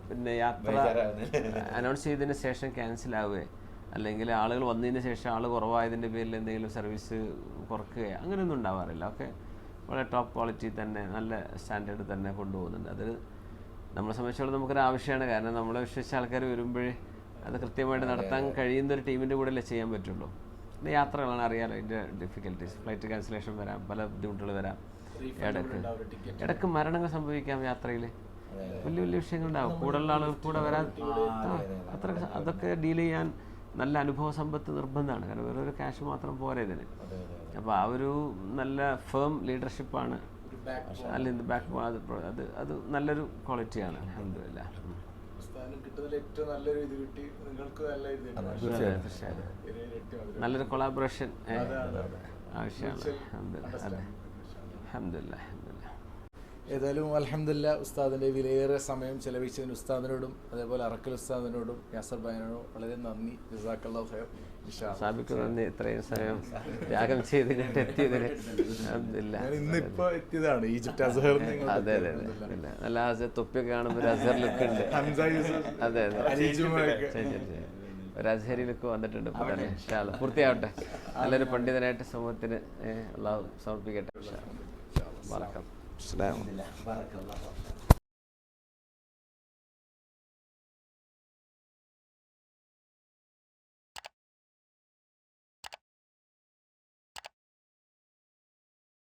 പിന്നെ യാത്ര അനൗൺസ് ചെയ്തതിന് ശേഷം ക്യാൻസൽ ആവുകയോ അല്ലെങ്കിൽ ആളുകൾ വന്നതിന് ശേഷം ആൾ കുറവായതിൻ്റെ പേരിൽ എന്തെങ്കിലും സർവീസ് കുറയ്ക്കുകയോ അങ്ങനെയൊന്നും ഉണ്ടാവാറില്ല. ഒക്കെ വളരെ ടോപ്പ് ക്വാളിറ്റി തന്നെ, നല്ല സ്റ്റാൻഡേർഡ് തന്നെ കൊണ്ടുപോകുന്നുണ്ട്. അത് നമ്മളെ സംബന്ധിച്ചോളം നമുക്കൊരു ആവശ്യമാണ്. കാരണം നമ്മളെ വിശ്വസിച്ച ആൾക്കാർ വരുമ്പോഴേ അത് കൃത്യമായിട്ട് നടത്താൻ കഴിയുന്ന ഒരു ടീമിൻ്റെ കൂടെ അല്ലേ ചെയ്യാൻ പറ്റുള്ളൂ. പിന്നെ യാത്രകളാണ്, അറിയാലോ അതിൻ്റെ ഡിഫിക്കൽട്ടീസ്. ഫ്ലൈറ്റ് ക്യാൻസലേഷൻ വരാം, പല ബുദ്ധിമുട്ടുകൾ വരാം, ഇടയ്ക്ക് മരണങ്ങൾ സംഭവിക്കാം യാത്രയിൽ, വലിയ വലിയ വിഷയങ്ങളുണ്ടാവും, കൂടുതലുള്ള ആളുകൾ കൂടെ വരാൻ അത്ര അതൊക്കെ ഡീൽ ചെയ്യാൻ നല്ല അനുഭവ സമ്പത്ത് നിർബന്ധമാണ്. കാരണം വേറൊരു ക്യാഷ് മാത്രം പോരാ ഇതിന്. അപ്പോൾ ആ ഒരു നല്ല ഫേം ലീഡർഷിപ്പാണ് അല്ലെങ്കിൽ ബാക്ക് അത് നല്ലൊരു ക്വാളിറ്റിയാണ്. അൽഹംദുലില്ലാ. നല്ലൊരു കൊളാബറേഷൻ ആവശ്യമാണ്. അൽഹംദുലില്ലാ. ഏതായാലും അൽഹംദുലില്ലാ ഉസ്താദിൻ്റെ വിലയേറെ സമയം ചെലവഴിച്ചതിന് ഉസ്താദിനോടും അതേപോലെ അറക്കൽ ഉസ്താദിനോടും യാസർ ഭായിനോടും വളരെ നന്ദി. ജസാക്കല്ലാഹു ഖൈർ. സാബിക്ക് നന്ദി, ഇത്രയും സമയം ത്യാഗം ചെയ്ത് ഇങ്ങോട്ട് എത്തിയതിന്. അൽഹംദുലില്ലാ. ഇന്നിപ്പോൾ എത്തിയതാണ് ഈജിപ്റ്റ് അസ്ഹർ. അതെ അതെ അതെ, നല്ല തൊപ്പിയൊക്കെ കാണുമ്പോൾ ഒരു അസ്ഹർ ലുക്ക് ഉണ്ട്. അതെ അതെ, ഒരു അസ്ഹരി ലുക്ക് വന്നിട്ടുണ്ട്. ഇൻഷാ അല്ലാഹ് പൂർത്തിയാവട്ടെ. നല്ലൊരു പണ്ഡിതനായിട്ട് സമൂഹത്തിന് അള്ളാഹു സമർപ്പിക്കട്ടെ. ഇൻഷാ അല്ലാഹ്. അൽഹംദുലില്ലാ. ബറക്കല്ലാഹു.